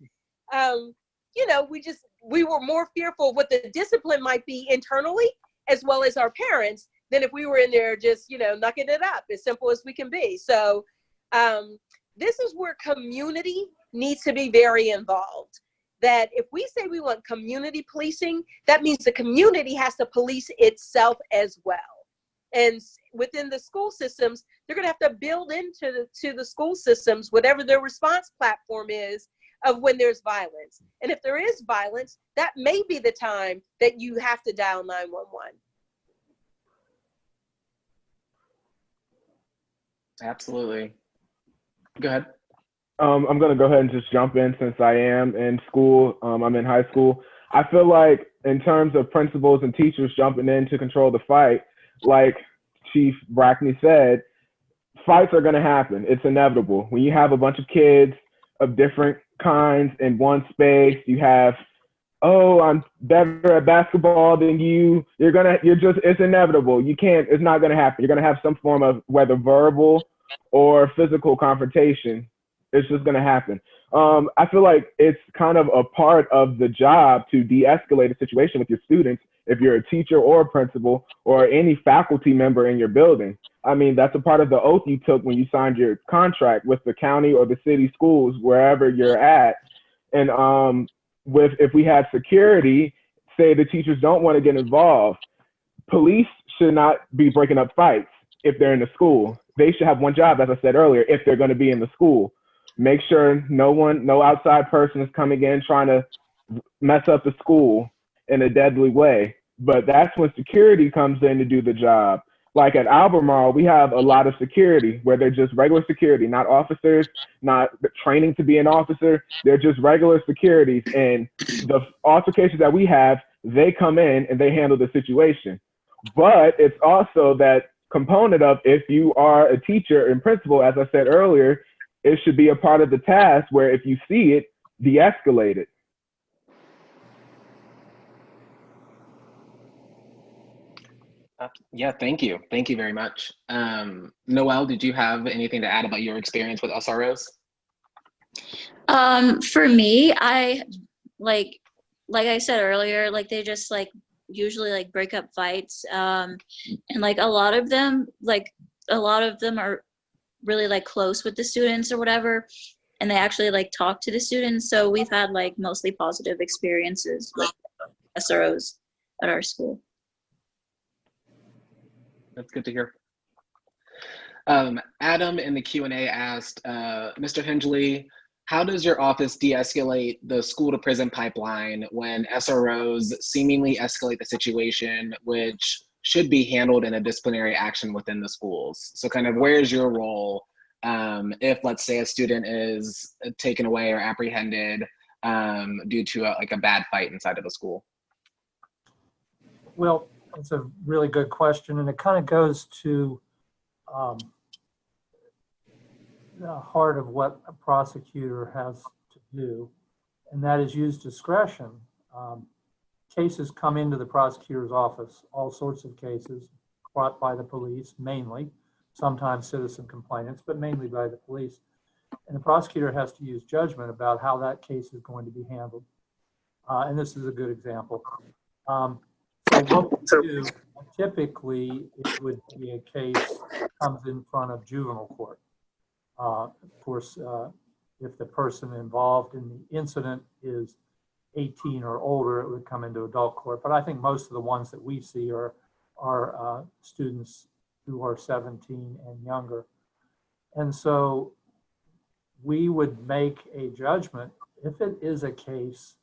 [SPEAKER 2] we were more fearful of what the discipline might be internally, as well as our parents, than if we were in there just, knucking it up, as simple as we can be. So this is where community needs to be very involved. That if we say we want community policing, that means the community has to police itself as well. And within the school systems, they're going to have to build into the school systems whatever their response platform is of when there's violence. And if there is violence, that may be the time that you have to dial 911.
[SPEAKER 1] Absolutely. Go ahead.
[SPEAKER 3] I'm going to go ahead and just jump in since I am in school. I'm in high school. I feel like in terms of principals and teachers jumping in to control the fight, like Chief Brackney said, fights are going to happen. It's inevitable. When you have a bunch of kids of different kinds in one space, you have, oh, I'm better at basketball than you. It's inevitable. It's not going to happen. You're going to have some form of, whether verbal or physical confrontation. It's just going to happen. I feel like it's kind of a part of the job to de-escalate a situation with your students if you're a teacher or a principal or any faculty member in your building. I mean, that's a part of the oath you took when you signed your contract with the county or the city schools, wherever you're at. And if we have security, say the teachers don't want to get involved, police should not be breaking up fights if they're in the school. They should have one job, as I said earlier, if they're going to be in the school. Make sure no outside person is coming in trying to mess up the school in a deadly way. But that's when security comes in to do the job. Like at Albemarle, we have a lot of security where they're just regular security, not officers, not training to be an officer. They're just regular securities. And the altercations that we have, they come in and they handle the situation. But it's also that component of, if you are a teacher and principal, as I said earlier, it should be a part of the task where if you see it, de-escalate it.
[SPEAKER 1] Yeah, thank you. Thank you very much. Noelle, did you have anything to add about your experience with SROs?
[SPEAKER 4] For me, I like I said earlier, like they just like usually like break up fights. And like a lot of them are really like close with the students or whatever, and they actually like talk to the students. So we've had like mostly positive experiences with SROs at our school.
[SPEAKER 1] That's good to hear. Adam in the Q&A asked, Mr. Hingeley, how does your office de-escalate the school to prison pipeline when SROs seemingly escalate the situation, which should be handled in a disciplinary action within the schools? So kind of where's your role if, let's say, a student is taken away or apprehended due to a bad fight inside of the school?
[SPEAKER 5] Well, it's a really good question, and it kind of goes to the heart of what a prosecutor has to do, and that is use discretion. Cases come into the prosecutor's office, all sorts of cases brought by the police, mainly, sometimes citizen complainants, but mainly by the police. And the prosecutor has to use judgment about how that case is going to be handled. And this is a good example. So what we do, typically, it would be a case that comes in front of juvenile court. Of course, if the person involved in the incident is 18 or older, it would come into adult court. But I think most of the ones that we see are students who are 17 and younger. And so we would make a judgment if it is a case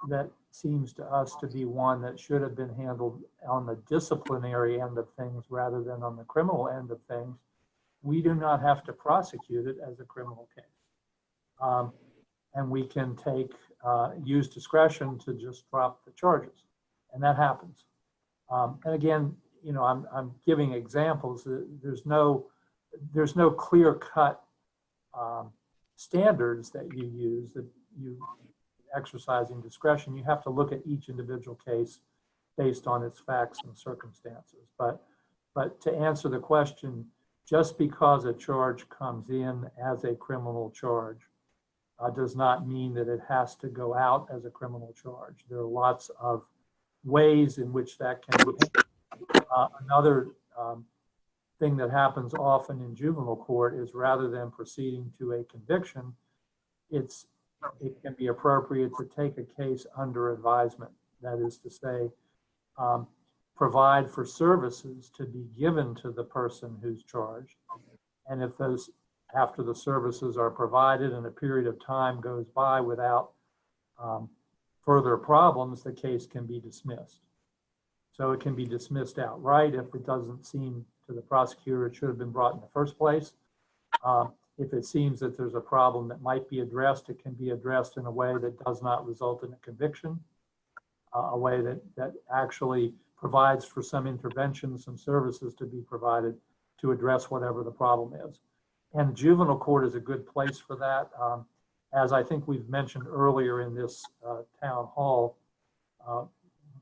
[SPEAKER 5] that seems to us to be one that should have been handled on the disciplinary end of things rather than on the criminal end of things. We do not have to prosecute it as a criminal case. And we can use discretion to just drop the charges. And that happens. And again, you know, I'm giving examples. There's no clear-cut standards that you use, that you exercising discretion. You have to look at each individual case based on its facts and circumstances. But to answer the question, just because a charge comes in as a criminal charge does not mean that it has to go out as a criminal charge. There are lots of ways in which that can be handled. Another thing that happens often in juvenile court is, rather than proceeding to a conviction, it can be appropriate to take a case under advisement. That is to say, provide for services to be given to the person who's charged. And if those, after the services are provided and a period of time goes by without further problems, the case can be dismissed. So it can be dismissed outright if it doesn't seem to the prosecutor it should have been brought in the first place. If it seems that there's a problem that might be addressed, it can be addressed in a way that does not result in a conviction, a way that actually provides for some interventions, some services to be provided to address whatever the problem is. And juvenile court is a good place for that. As I think we've mentioned earlier in this town hall,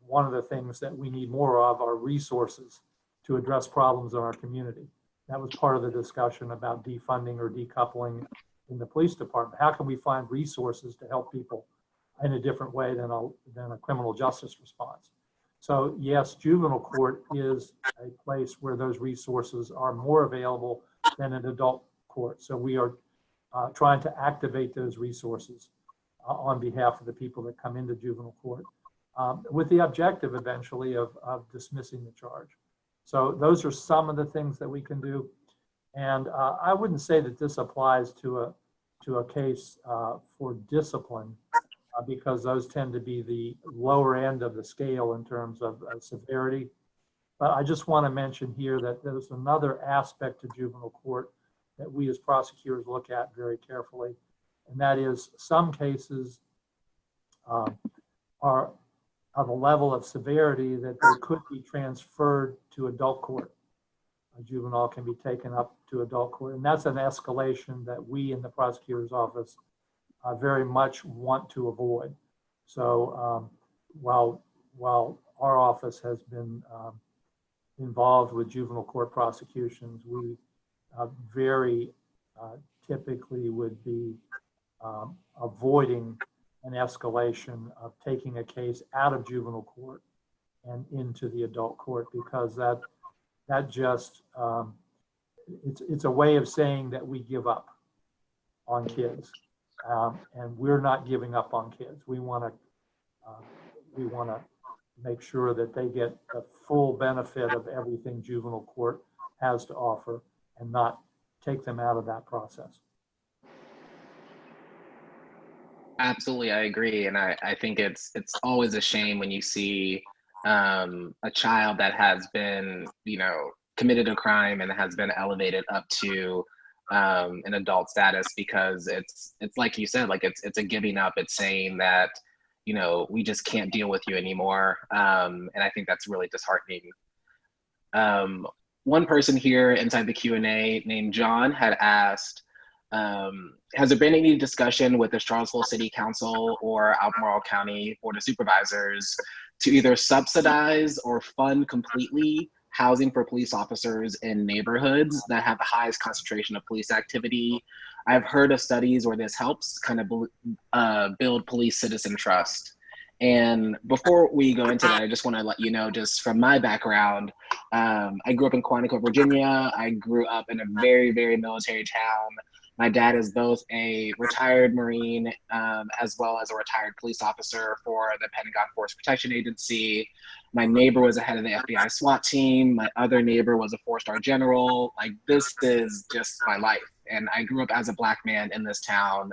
[SPEAKER 5] one of the things that we need more of are resources to address problems in our community. That was part of the discussion about defunding or decoupling in the police department. How can we find resources to help people in a different way than a criminal justice response? So yes, juvenile court is a place where those resources are more available than an adult court. So we are trying to activate those resources on behalf of the people that come into juvenile court, with the objective eventually of dismissing the charge. So those are some of the things that we can do. And I wouldn't say that this applies to a case for discipline, because those tend to be the lower end of the scale in terms of severity. But I just want to mention here that there's another aspect to juvenile court that we as prosecutors look at very carefully. And that is, some cases are of a level of severity that they could be transferred to adult court. A juvenile can be taken up to adult court. And that's an escalation that we in the prosecutor's office very much want to avoid. So while our office has been involved with juvenile court prosecutions, we very typically would be avoiding an escalation of taking a case out of juvenile court and into the adult court, because that just it's a way of saying that we give up on kids, and we're not giving up on kids. We want to make sure that they get the full benefit of everything juvenile court has to offer, and not take them out of that process.
[SPEAKER 1] Absolutely, I agree. And I think it's always a shame when you see a child that has been, committed a crime and has been elevated up to an adult status, because it's like you said, like it's a giving up. It's saying that, we just can't deal with you anymore. And I think that's really disheartening. One person here inside the Q&A named John had asked, has there been any discussion with the Charlottesville City Council or Albemarle County Board of Supervisors to either subsidize or fund completely housing for police officers in neighborhoods that have the highest concentration of police activity? I've heard of studies where this helps kind of build police citizen trust. And before we go into that, I just want to let you know, just from my background, I grew up in Quantico, Virginia. I grew up in a very, very military town. My dad is both a retired Marine as well as a retired police officer for the Pentagon Force Protection Agency. My neighbor was the head of the FBI SWAT team. My other neighbor was a 4-star general. Like, this is just my life. And I grew up as a Black man in this town.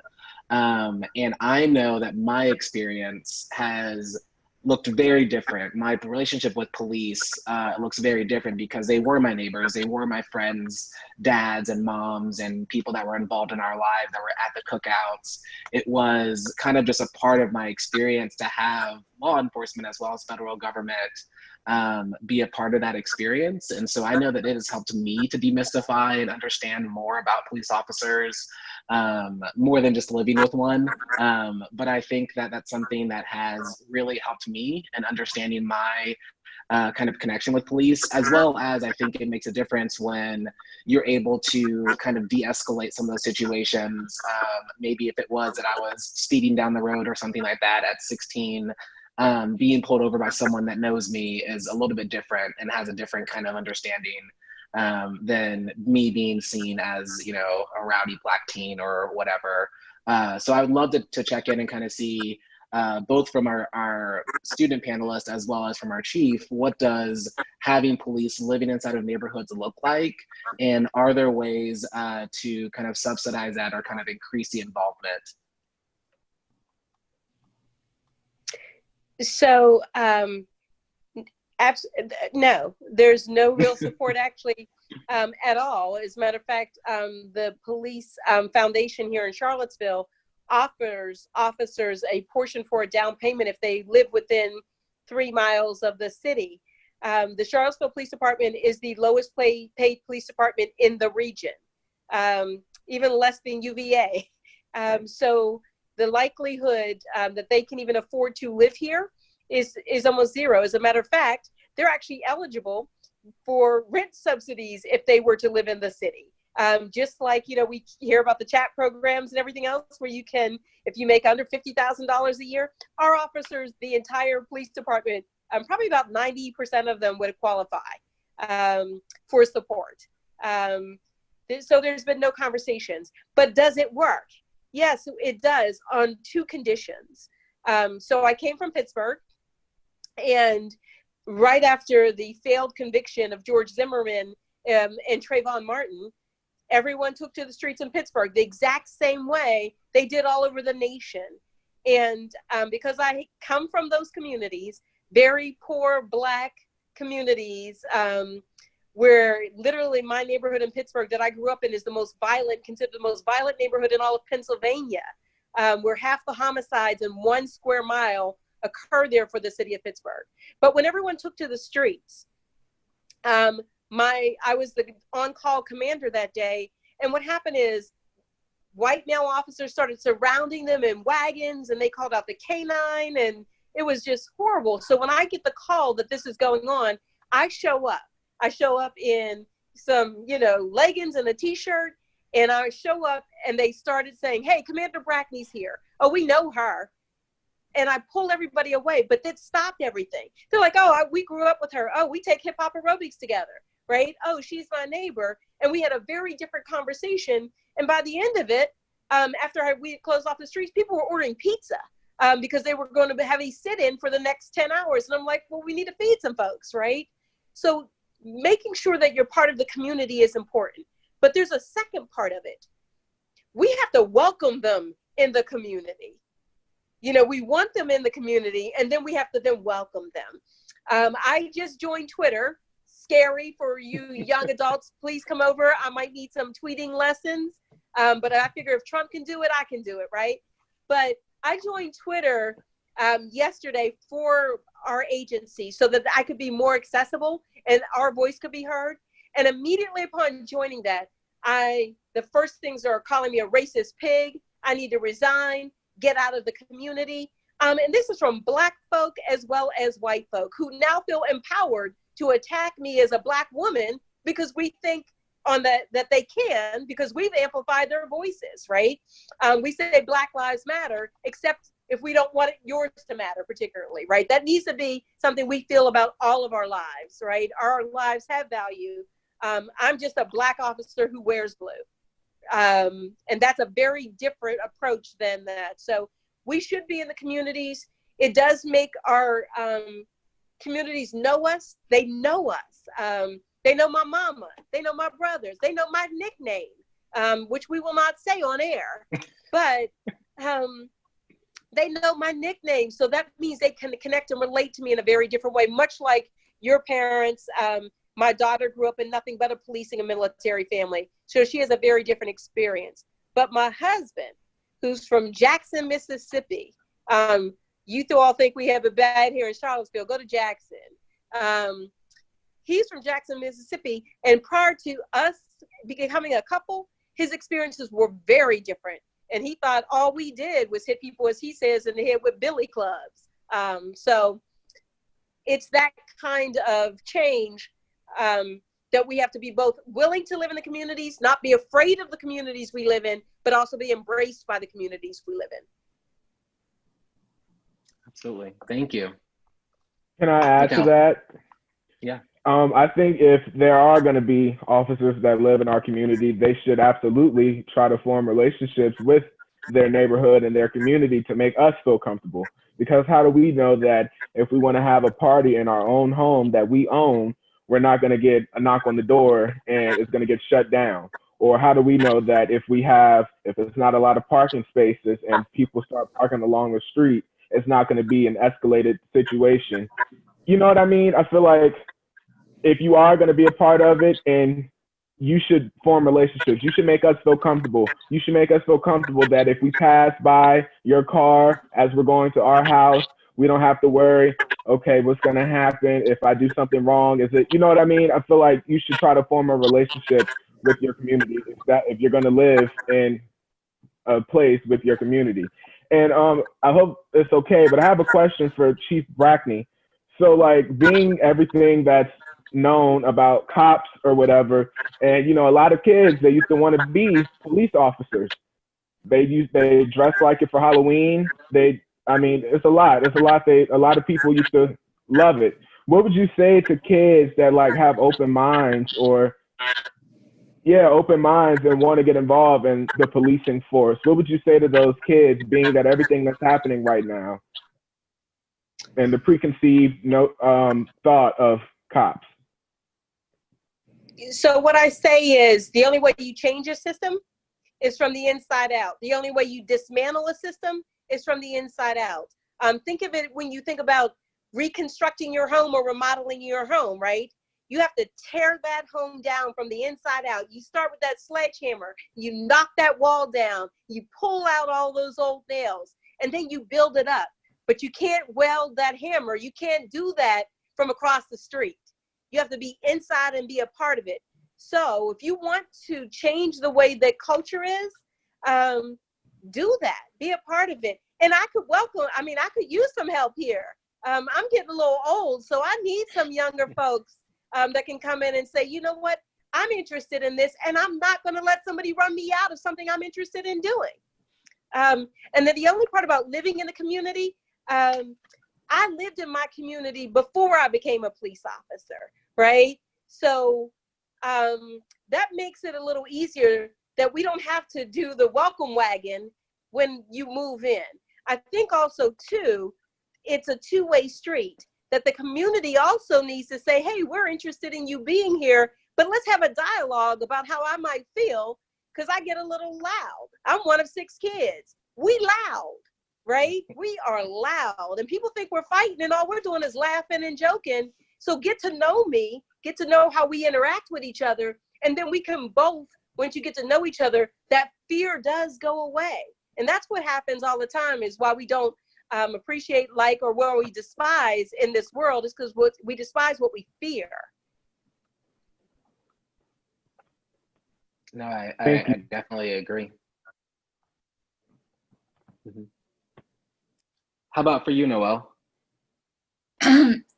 [SPEAKER 1] And I know that my experience has looked very different. My relationship with police looks very different, because they were my neighbors. They were my friends' dads and moms and people that were involved in our lives, that were at the cookouts. It was kind of just a part of my experience to have law enforcement as well as federal government be a part of that experience. And so I know that it has helped me to demystify and understand more about police officers, more than just living with one. But I think that that's something that has really helped me in understanding my kind of connection with police, as well as I think it makes a difference when you're able to kind of de-escalate some of those situations. Maybe if it was that I was speeding down the road or something like that at 16, being pulled over by someone that knows me is a little bit different and has a different kind of understanding than me being seen as, a rowdy Black teen or whatever. So I would love to check in and kind of see, both from our student panelists as well as from our chief, what does having police living inside of neighborhoods look like? And are there ways to kind of subsidize that or kind of increase the involvement?
[SPEAKER 2] So no, there's no real support actually at all. As a matter of fact, the police foundation here in Charlottesville offers officers a portion for a down payment if they live within 3 miles of the city. The Charlottesville Police Department is the lowest paid police department in the region, even less than UVA. So the likelihood that they can even afford to live here is almost zero. As a matter of fact, they're actually eligible for rent subsidies if they were to live in the city. Just like, you know, we hear about the chat programs and everything else where you can, if you make under $50,000 a year, our officers, the entire police department, probably about 90% of them would qualify for support. So there's been no conversations, but does it work? Yes, it does on two conditions. So I came from Pittsburgh, and right after the failed conviction of George Zimmerman and Trayvon Martin, everyone took to the streets in Pittsburgh the exact same way they did all over the nation. And because I come from those communities, very poor Black communities, where literally my neighborhood in Pittsburgh that I grew up in is the most violent, considered the most violent neighborhood in all of Pennsylvania, where half the homicides in 1 square mile occur there for the city of Pittsburgh. But when everyone took to the streets, I was the on-call commander that day, and what happened is white male officers started surrounding them in wagons, and they called out the K-9, and it was just horrible. So when I get the call that this is going on, I show up. I show up in some, you know, leggings and a t-shirt, and I show up, and they started saying, "Hey, Commander Brackney's here. Oh, we know her." And I pull everybody away, but that stopped everything. They're like, "Oh, we grew up with her. Oh, we take hip hop aerobics together, right? Oh, she's my neighbor." And we had a very different conversation. And by the end of it, after we closed off the streets, people were ordering pizza because they were going to have a sit-in for the next 10 hours. And I'm like, well, we need to feed some folks, right? So making sure that you're part of the community is important. But there's a second part of it. We have to welcome them in the community. You know, we want them in the community, and then we have to then welcome them. I just joined Twitter. Scary for you young adults. Please come over. I might need some tweeting lessons. But I figure if Trump can do it, I can do it, right? But I joined Twitter yesterday for our agency so that I could be more accessible and our voice could be heard. And immediately upon joining that, the first things are calling me a racist pig. I need to resign, get out of the community. And this is from Black folk as well as white folk who now feel empowered to attack me as a Black woman because we think that they can, because we've amplified their voices, right? We say Black Lives Matter, except if we don't want yours to matter particularly, right? That needs to be something we feel about all of our lives, right? Our lives have value. I'm just a Black officer who wears blue. And that's a very different approach than that. So we should be in the communities. It does make our communities know us. They know us. They know my mama. They know my brothers. They know my nickname, which we will not say on air. But they know my nickname. So that means they can connect and relate to me in a very different way, much like your parents. My daughter grew up in nothing but a policing and military family. So she has a very different experience. But my husband, who's from Jackson, Mississippi, you all think we have it bad here in Charlottesville. Go to Jackson. He's from Jackson, Mississippi. And prior to us becoming a couple, his experiences were very different. And he thought all we did was hit people, as he says, in the head with billy clubs. So it's that kind of change that we have to be both willing to live in the communities, not be afraid of the communities we live in, but also be embraced by the communities we live in.
[SPEAKER 1] Absolutely. Thank you.
[SPEAKER 3] Can I add to that?
[SPEAKER 1] Yeah.
[SPEAKER 3] I think if there are going to be officers that live in our community, they should absolutely try to form relationships with their neighborhood and their community to make us feel comfortable. Because how do we know that if we want to have a party in our own home that we own, we're not going to get a knock on the door and it's going to get shut down? Or how do we know that if it's not a lot of parking spaces and people start parking along the street, it's not going to be an escalated situation? You know what I mean? I feel like if you are going to be a part of it, and you should form relationships, you should make us feel comfortable. You should make us feel comfortable that if we pass by your car as we're going to our house, we don't have to worry, okay, what's going to happen if I do something wrong? Is it, you know what I mean? I feel like you should try to form a relationship with your community if you're going to live in a place with your community. And I hope it's okay, but I have a question for Chief Brackney. So like being everything that's known about cops or whatever, and you know, a lot of kids, they used to want to be police officers. They dress like it for Halloween. I mean, it's a lot. A lot of people used to love it. What would you say to kids that like have open minds or open minds and want to get involved in the policing force? What would you say to those kids, being that everything that's happening right now and the preconceived thought of cops?
[SPEAKER 2] So what I say is the only way you change a system is from the inside out. The only way you dismantle a system is from the inside out. Think of it when you think about reconstructing your home or remodeling your home, right? You have to tear that home down from the inside out. You start with that sledgehammer, you knock that wall down, you pull out all those old nails, and then you build it up. But you can't weld that hammer. You can't do that from across the street. You have to be inside and be a part of it. So if you want to change the way that culture is, do that, be a part of it. And I could use some help here. I'm getting a little old, so I need some younger folks that can come in and say, you know what, I'm interested in this, and I'm not going to let somebody run me out of something I'm interested in doing. And then the only part about living in the community, I lived in my community before I became a police officer, right? So that makes it a little easier that we don't have to do the welcome wagon when you move in. I think also too, it's a two-way street, that the community also needs to say, hey, we're interested in you being here, but let's have a dialogue about how I might feel, because I get a little loud. I'm one of 6 kids. We loud, right? We are loud, and people think we're fighting, and all we're doing is laughing and joking. So get to know me, get to know how we interact with each other, and then we can both, once you get to know each other, that fear does go away. And that's what happens all the time, is why we don't appreciate, like, or where we despise in this world, is because we despise what we fear.
[SPEAKER 1] No, I definitely agree. Mm-hmm. How about for you, Noelle?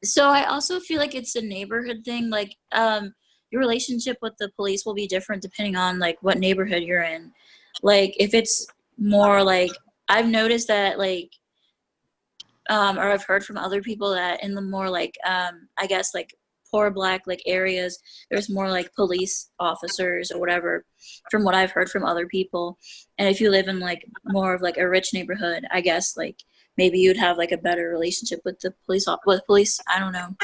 [SPEAKER 4] So I also feel like it's a neighborhood thing. Like your relationship with the police will be different depending on like what neighborhood you're in. Like if it's more like, I've noticed that like, or I've heard from other people that in the more like, I guess like poor Black like areas, there's more like police officers or whatever, from what I've heard from other people. And if you live in like more of like a rich neighborhood, I guess like maybe you'd have like a better relationship with the police. I don't know.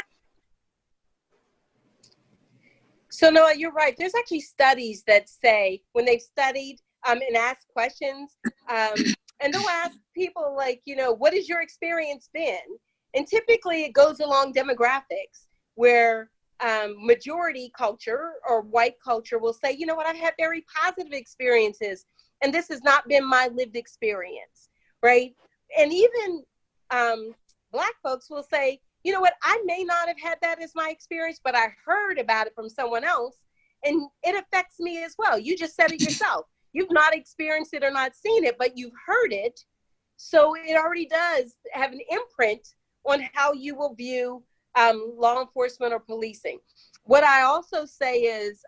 [SPEAKER 2] So Noah, you're right. There's actually studies that say when they've studied and asked questions, and they'll ask people like, you know, what has your experience been? And typically it goes along demographics, where majority culture or white culture will say, you know what, I've had very positive experiences, and this has not been my lived experience, right? And even Black folks will say, you know what, I may not have had that as my experience, but I heard about it from someone else, and it affects me as well. You just said it yourself. You've not experienced it or not seen it, but you've heard it. So it already does have an imprint on how you will view law enforcement or policing. What I also say is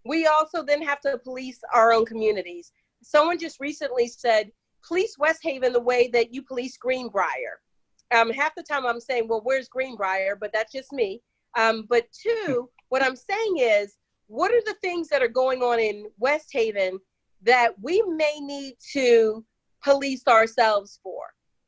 [SPEAKER 2] we also then have to police our own communities. Someone just recently said, police West Haven the way that you police Greenbrier. Half the time I'm saying, well, where's Greenbrier? But that's just me. But two, what I'm saying is, what are the things that are going on in West Haven that we may need to police ourselves for?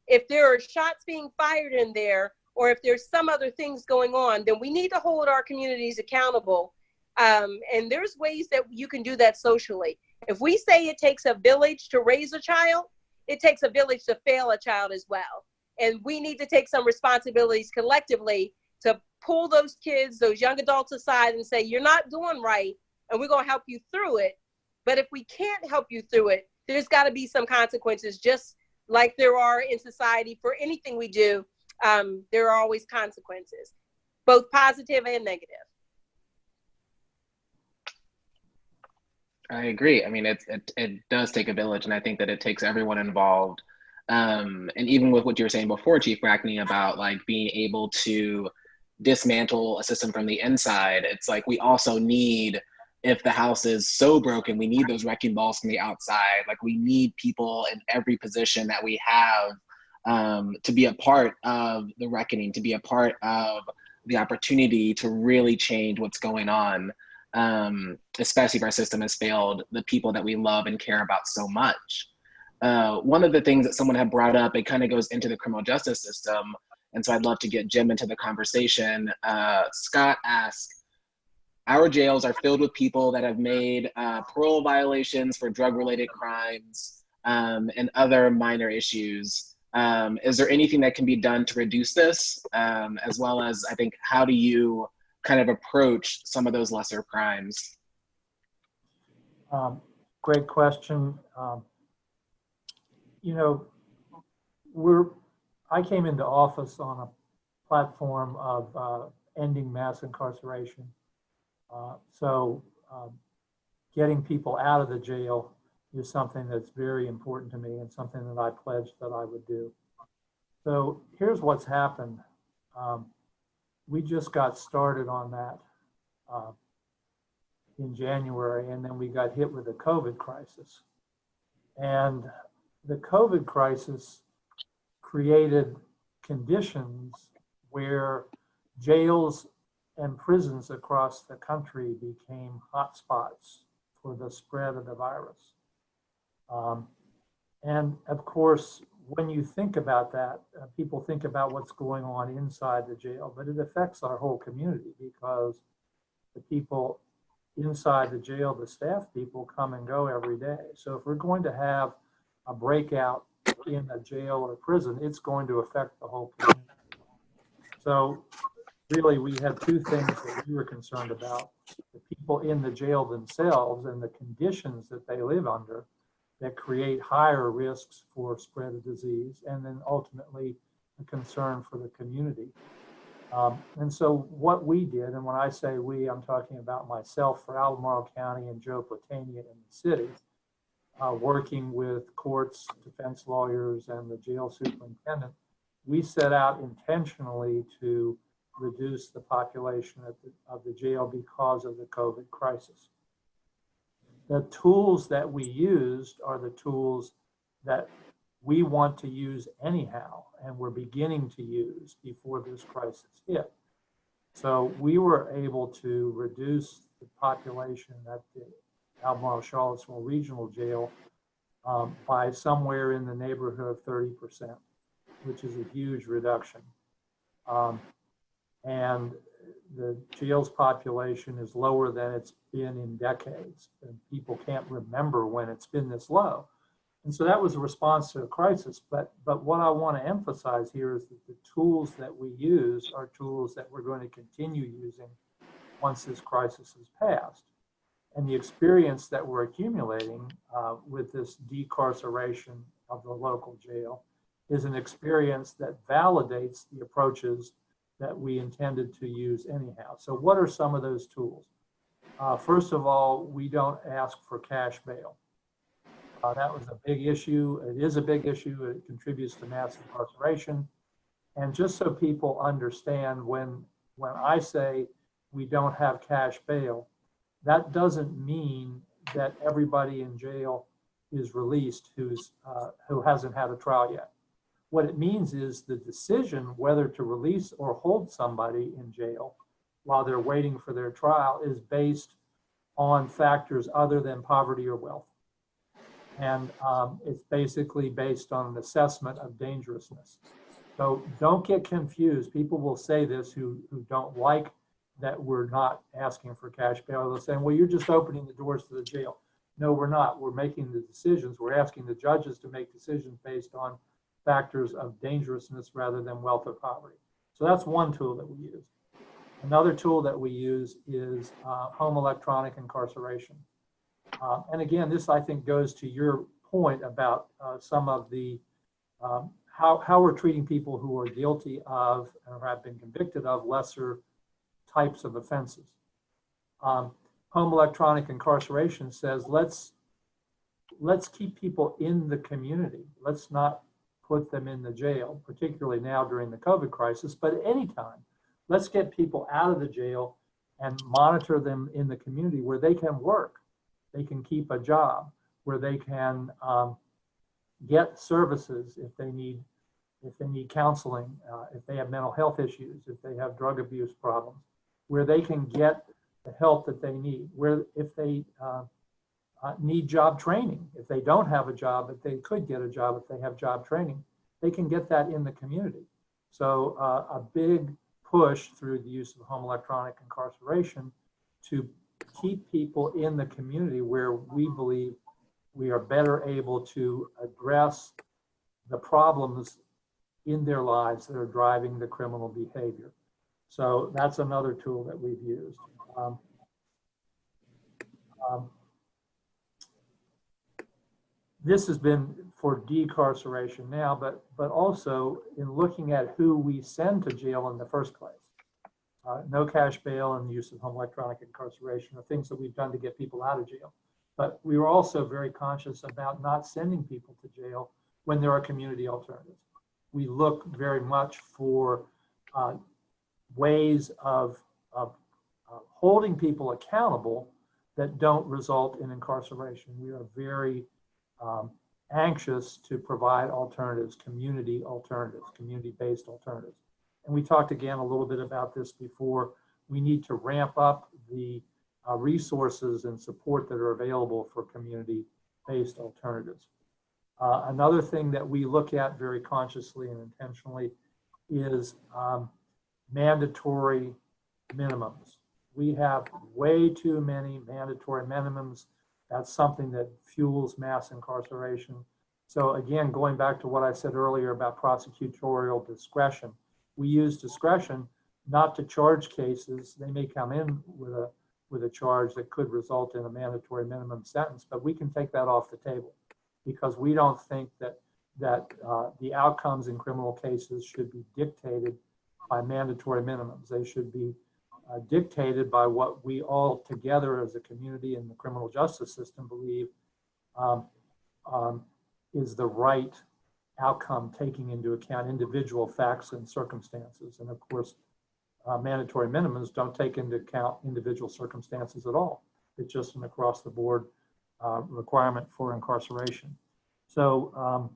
[SPEAKER 2] If there are shots being fired in there, or if there's some other things going on, then we need to hold our communities accountable. And there's ways that you can do that socially. If we say it takes a village to raise a child, it takes a village to fail a child as well. And we need to take some responsibilities collectively to pull those kids, those young adults aside and say, you're not doing right, and we're going to help you through it. But if we can't help you through it, there's got to be some consequences, just like there are in society for anything we do, there are always consequences, both positive and negative.
[SPEAKER 1] I agree. I mean, it does take a village, and I think that it takes everyone involved. And even with what you were saying before, Chief Brackney, about like being able to dismantle a system from the inside, it's like we also need, if the house is so broken, we need those wrecking balls from the outside. Like we need people in every position that we have to be a part of the reckoning, to be a part of the opportunity to really change what's going on. Especially if our system has failed the people that we love and care about so much. One of the things that someone had brought up, it kind of goes into the criminal justice system, and so I'd love to get Jim into the conversation. Scott asked, our jails are filled with people that have made parole violations for drug-related crimes and other minor issues. Is there anything that can be done to reduce this? As well as, I think, how do you kind of approach some of those lesser crimes?
[SPEAKER 5] Great question. You know, I came into office on a platform of ending mass incarceration. So getting people out of the jail is something that's very important to me and something that I pledged that I would do. So here's what's happened. We just got started on that in January, and then we got hit with the COVID crisis. And the COVID crisis created conditions where jails and prisons across the country became hotspots for the spread of the virus. And of course, when you think about that, people think about what's going on inside the jail, but it affects our whole community because the people inside the jail, the staff people, come and go every day. So if we're going to have a breakout in a jail or prison, it's going to affect the whole community. So really, we had two things that we were concerned about: the people in the jail themselves and the conditions that they live under that create higher risks for spread of disease, and then ultimately a concern for the community. And so what we did, and when I say we, I'm talking about myself for Albemarle County and Joe Platania in the city, working with courts, defense lawyers, and the jail superintendent, we set out intentionally to reduce the population of the jail because of the COVID crisis. The tools that we used are the tools that we want to use anyhow, and we're beginning to use before this crisis hit. So we were able to reduce the population at the Albemarle Charlottesville Regional Jail by somewhere in the neighborhood of 30%, which is a huge reduction. And the jail's population is lower than it's been in decades, and people can't remember when it's been this low. And so that was a response to a crisis. But what I want to emphasize here is that the tools that we use are tools that we're going to continue using once this crisis is passed. And the experience that we're accumulating with this decarceration of the local jail is an experience that validates the approaches that we intended to use anyhow. So what are some of those tools? First of all, we don't ask for cash bail. That was a big issue. It is a big issue. It contributes to mass incarceration. And just so people understand, when I say we don't have cash bail, that doesn't mean that everybody in jail is released who hasn't had a trial yet. What it means is the decision whether to release or hold somebody in jail while they're waiting for their trial is based on factors other than poverty or wealth. And it's basically based on an assessment of dangerousness. So don't get confused. People will say this who don't like that we're not asking for cash bail. They're saying, well, you're just opening the doors to the jail. No, we're not. We're making the decisions. We're asking the judges to make decisions based on factors of dangerousness rather than wealth or poverty. So that's one tool that we use. Another tool that we use is home electronic incarceration. And again, this I think goes to your point about some of the how we're treating people who are guilty of or have been convicted of lesser types of offenses. Home electronic incarceration says let's keep people in the community. Let's not put them in the jail, particularly now during the COVID crisis, but at any time. Let's get people out of the jail and monitor them in the community where they can work, they can keep a job, where they can get services if they need counseling, if they have mental health issues, if they have drug abuse problems, where they can get the help that they need, where if they need job training, if they don't have a job, but they could get a job if they have job training, they can get that in the community. So a big push through the use of home electronic incarceration to keep people in the community where we believe we are better able to address the problems in their lives that are driving the criminal behavior. So that's another tool that we've used. This has been for decarceration now, but also in looking at who we send to jail in the first place. No cash bail and the use of home electronic incarceration are things that we've done to get people out of jail. But we were also very conscious about not sending people to jail when there are community alternatives. We look very much for ways of holding people accountable that don't result in incarceration. We are very anxious to provide alternatives, community-based alternatives. And we talked again a little bit about this before. We need to ramp up the resources and support that are available for community-based alternatives. Another thing that we look at very consciously and intentionally is mandatory minimums. We have way too many mandatory minimums. That's something that fuels mass incarceration. So again, going back to what I said earlier about prosecutorial discretion, we use discretion not to charge cases. They may come in with a charge that could result in a mandatory minimum sentence, but we can take that off the table because we don't think that the outcomes in criminal cases should be dictated by mandatory minimums. They should be dictated by what we all together as a community in the criminal justice system believe is the right outcome, taking into account individual facts and circumstances. And of course, mandatory minimums don't take into account individual circumstances at all. It's just an across the board requirement for incarceration. So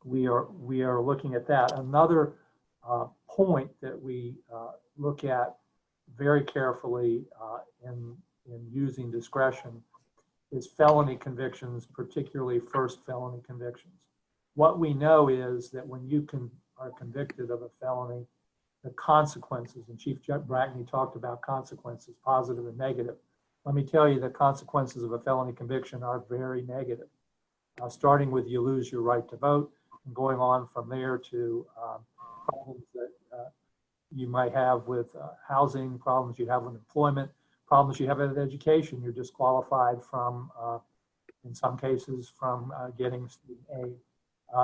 [SPEAKER 5] we are looking at that. Another point that we look at very carefully in using discretion is felony convictions, particularly first felony convictions. What we know is that when you are convicted of a felony, the consequences, and Chief Brackney talked about consequences, positive and negative. Let me tell you, the consequences of a felony conviction are very negative. Starting with you lose your right to vote, and going on from there to problems that you might have with housing, problems you have with employment, problems you have with education. You're disqualified from, in some cases, from getting student aid.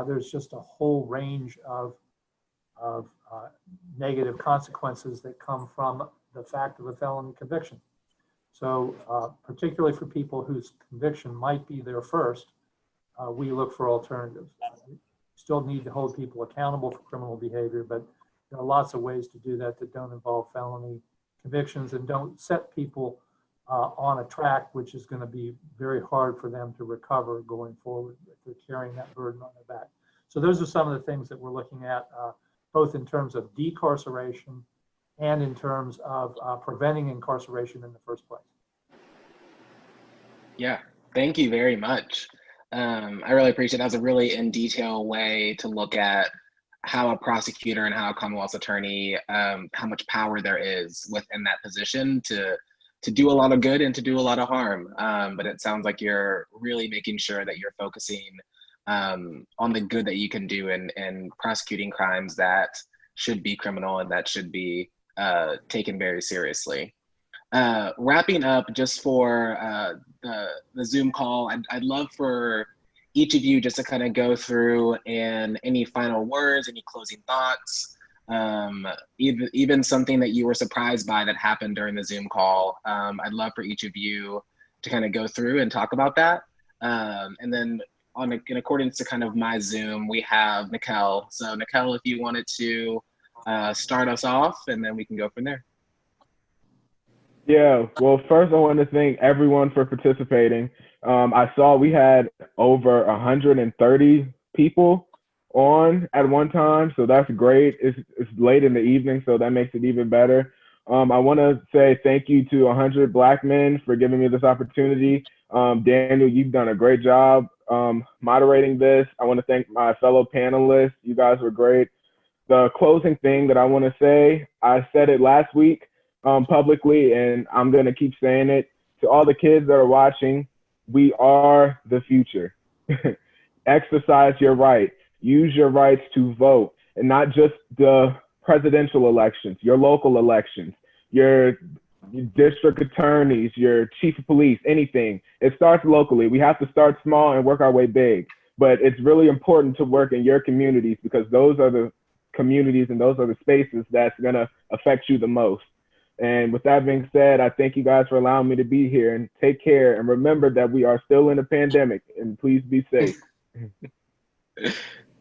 [SPEAKER 5] There's just a whole range of negative consequences that come from the fact of a felony conviction. So particularly for people whose conviction might be their first, we look for alternatives. We still need to hold people accountable for criminal behavior, but there are lots of ways to do that don't involve felony convictions and don't set people on a track which is going to be very hard for them to recover going forward if they're carrying that burden on their back. So those are some of the things that we're looking at, both in terms of decarceration and in terms of preventing incarceration in the first place.
[SPEAKER 1] Yeah, thank you very much. I really appreciate it. That was a really in detail way to look at how a prosecutor and how a Commonwealth's attorney, how much power there is within that position to do a lot of good and to do a lot of harm. But it sounds like you're really making sure that you're focusing on the good that you can do in prosecuting crimes that should be criminal and that should be taken very seriously. Wrapping up just for the Zoom call, I'd love for each of you just to kind of go through and any final words, any closing thoughts, even something that you were surprised by that happened during the Zoom call. I'd love for each of you to kind of go through and talk about that. And then in accordance to kind of my Zoom, we have Naquel. So Naquel, if you wanted to start us off, and then we can go from there.
[SPEAKER 3] Yeah, well, first I want to thank everyone for participating. I saw we had over 130 people on at one time, so that's great. It's late in the evening, so that makes it even better. I want to say thank you to 100 Black men for giving me this opportunity. Daniel, you've done a great job moderating this. I want to thank my fellow panelists. You guys were great. The closing thing that I want to say, I said it last week publicly, and I'm going to keep saying it to all the kids that are watching. We are the future. Exercise your right. Use your rights to vote, and not just the presidential elections, your local elections, your district attorneys, your chief of police, anything. It starts locally. We have to start small and work our way big. But it's really important to work in your communities, because those are the communities and those are the spaces that's going to affect you the most. And with that being said, I thank you guys for allowing me to be here, and take care. And remember that we are still in a pandemic, and please be safe.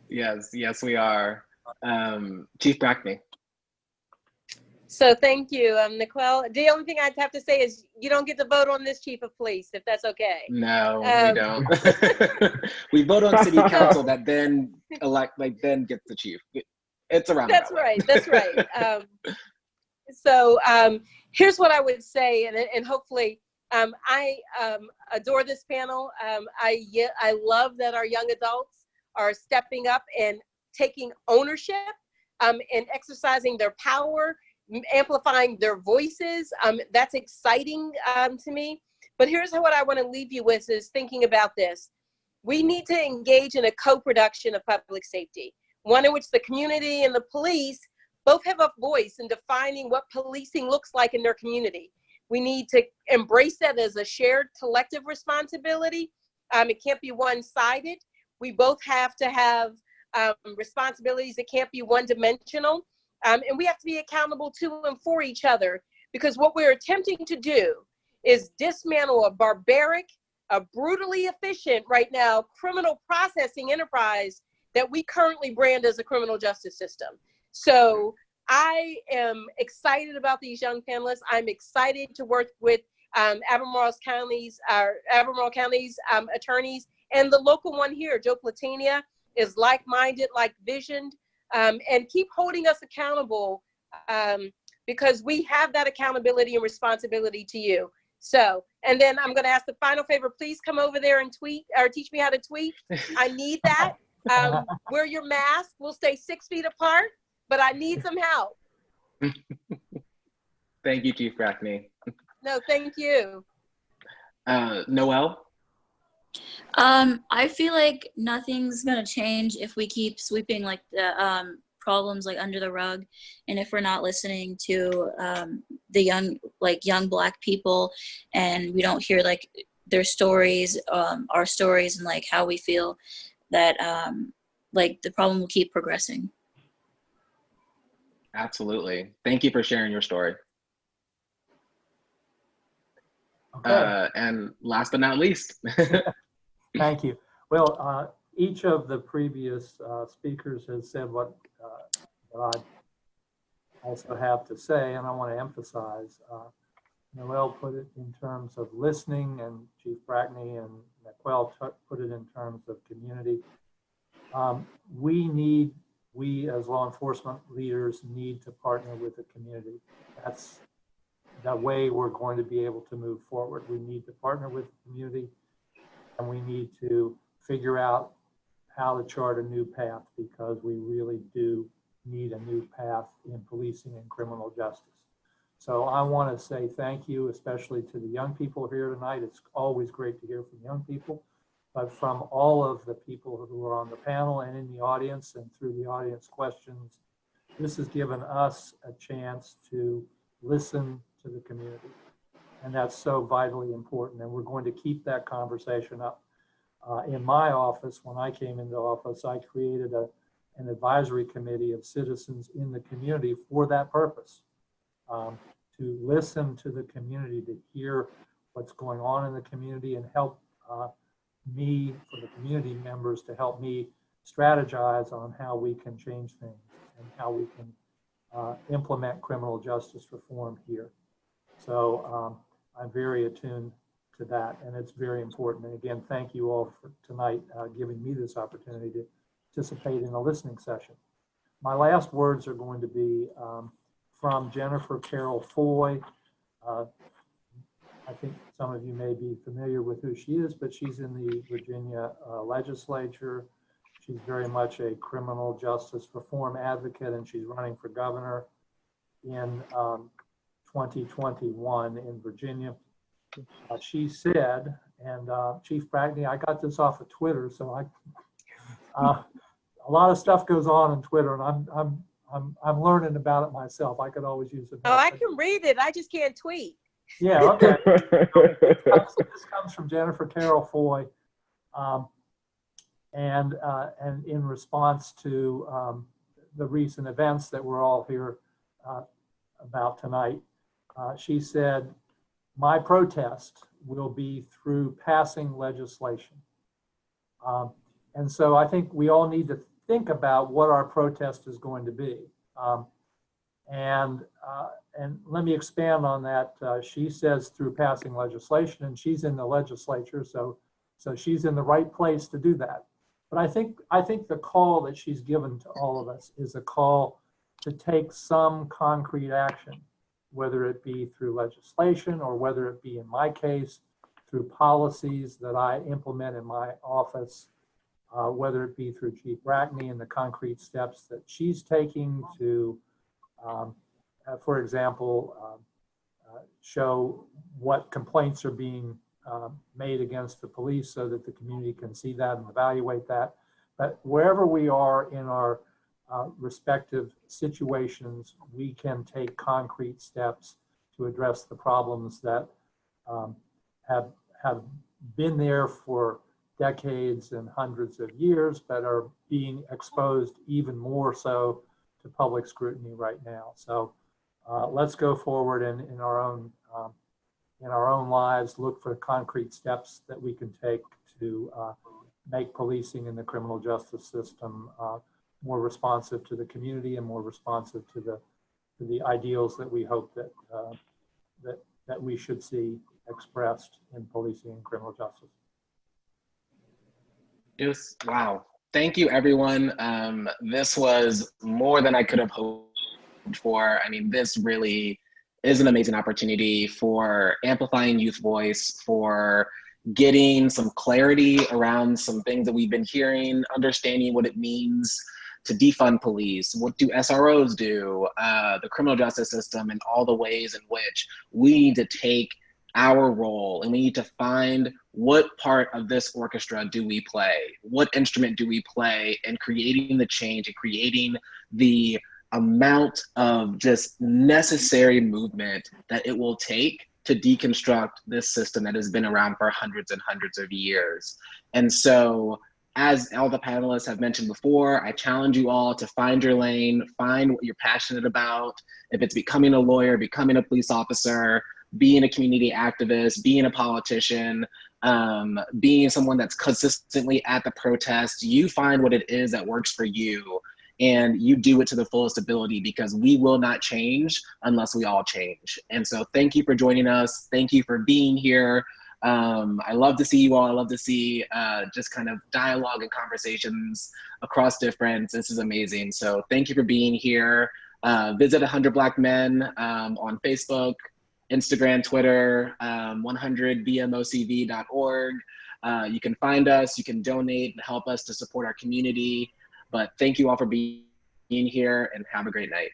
[SPEAKER 1] Yes, we are. Chief Brackney.
[SPEAKER 2] So thank you, Naquel. The only thing I'd have to say is you don't get to vote on this chief of police, if that's okay.
[SPEAKER 1] No, we don't. We vote on city council that then then gets the chief. It's around.
[SPEAKER 2] That's right. That's right. So here's what I would say, and hopefully I adore this panel. I love that our young adults are stepping up and taking ownership and exercising their power, amplifying their voices. That's exciting to me. But here's what I want to leave you with, is thinking about this. We need to engage in a co-production of public safety, one in which the community and the police both have a voice in defining what policing looks like in their community. We need to embrace that as a shared collective responsibility. It can't be one-sided. We both have to have responsibilities that can't be one-dimensional. And we have to be accountable to and for each other, because what we're attempting to do is dismantle a barbaric, a brutally efficient right now criminal processing enterprise that we currently brand as a criminal justice system. So I am excited about these young panelists. I'm excited to work with Albemarle County's attorneys, and the local one here, Joe Platania, is like-minded, like-visioned, and keep holding us accountable, because we have that accountability and responsibility to you. So, and then I'm going to ask the final favor, please come over there and tweet, or teach me how to tweet. I need that. Wear your mask. We'll stay 6 feet apart, but I need some help.
[SPEAKER 1] Thank you, Chief Brackney.
[SPEAKER 2] No, thank you.
[SPEAKER 1] Noelle?
[SPEAKER 4] I feel like nothing's gonna change if we keep sweeping like the problems like under the rug, and if we're not listening to the young Black people, and we don't hear like their stories, our stories, and like how we feel, that like the problem will keep progressing.
[SPEAKER 1] Absolutely. Thank you for sharing your story.
[SPEAKER 5] Okay.
[SPEAKER 1] And last but not least.
[SPEAKER 5] Thank you. Well, each of the previous speakers has said what I also have to say, and I want to emphasize. Noelle put it in terms of listening, and Chief Brackney and Naquel put it in terms of community. We as law enforcement leaders need to partner with the community. That's the way we're going to be able to move forward. We need to partner with the community, and we need to figure out how to chart a new path, because we really do need a new path in policing and criminal justice. So I want to say thank you, especially to the young people here tonight. It's always great to hear from young people, but from all of the people who are on the panel and in the audience and through the audience questions, this has given us a chance to listen to the community. And that's so vitally important. And we're going to keep that conversation up. In my office, when I came into office, I created an advisory committee of citizens in the community for that purpose, to listen to the community, to hear what's going on in the community and help me, for the community members, to help me strategize on how we can change things and how we can implement criminal justice reform here. So I'm very attuned to that, and it's very important. And again, thank you all for tonight giving me this opportunity to participate in a listening session. My last words are going to be from Jennifer Carroll Foy. I think some of you may be familiar with who she is, but she's in the Virginia legislature. She's very much a criminal justice reform advocate, and she's running for governor in 2021 in Virginia. She said, and Chief Brackney, I got this off of Twitter, so a lot of stuff goes on Twitter, and I'm learning about it myself. I could always use it.
[SPEAKER 2] Oh, I can read it. I just can't tweet.
[SPEAKER 5] Yeah, okay. This comes from Jennifer Carroll Foy, and in response to the recent events that we're all here about tonight, she said, "My protest will be through passing legislation." And so I think we all need to think about what our protest is going to be. And let me expand on that. She says through passing legislation, and she's in the legislature, so she's in the right place to do that. But I think the call that she's given to all of us is a call to take some concrete action, whether it be through legislation or whether it be, in my case, through policies that I implement in my office, whether it be through Chief Brackney and the concrete steps that she's taking to, for example, show what complaints are being made against the police so that the community can see that and evaluate that. But wherever we are in our respective situations, we can take concrete steps to address the problems that have been there for decades and hundreds of years, but are being exposed even more so to public scrutiny right now. So let's go forward in our own lives, look for concrete steps that we can take to make policing in the criminal justice system more responsive to the community and more responsive to the ideals that we hope that we should see expressed in policing and criminal justice.
[SPEAKER 1] Wow. Thank you, everyone. This was more than I could have hoped for. I mean, this really is an amazing opportunity for amplifying youth voice, for getting some clarity around some things that we've been hearing, understanding what it means to defund police. What do SROs do? The criminal justice system, and all the ways in which we need to take our role, and we need to find what part of this orchestra do we play? What instrument do we play in creating the change and creating the amount of just necessary movement that it will take to deconstruct this system that has been around for hundreds and hundreds of years. And so, as all the panelists have mentioned before, I challenge you all to find your lane, find what you're passionate about. If it's becoming a lawyer, becoming a police officer, being a community activist, being a politician, being someone that's consistently at the protest, you find what it is that works for you, and you do it to the fullest ability, because we will not change unless we all change. And so thank you for joining us. Thank you for being here. I love to see you all. I love to see just kind of dialogue and conversations across difference. This is amazing. So thank you for being here. Visit 100 Black Men on Facebook, Instagram, Twitter, 100bmocv.org. You can find us, you can donate and help us to support our community. But thank you all for being here, and have a great night.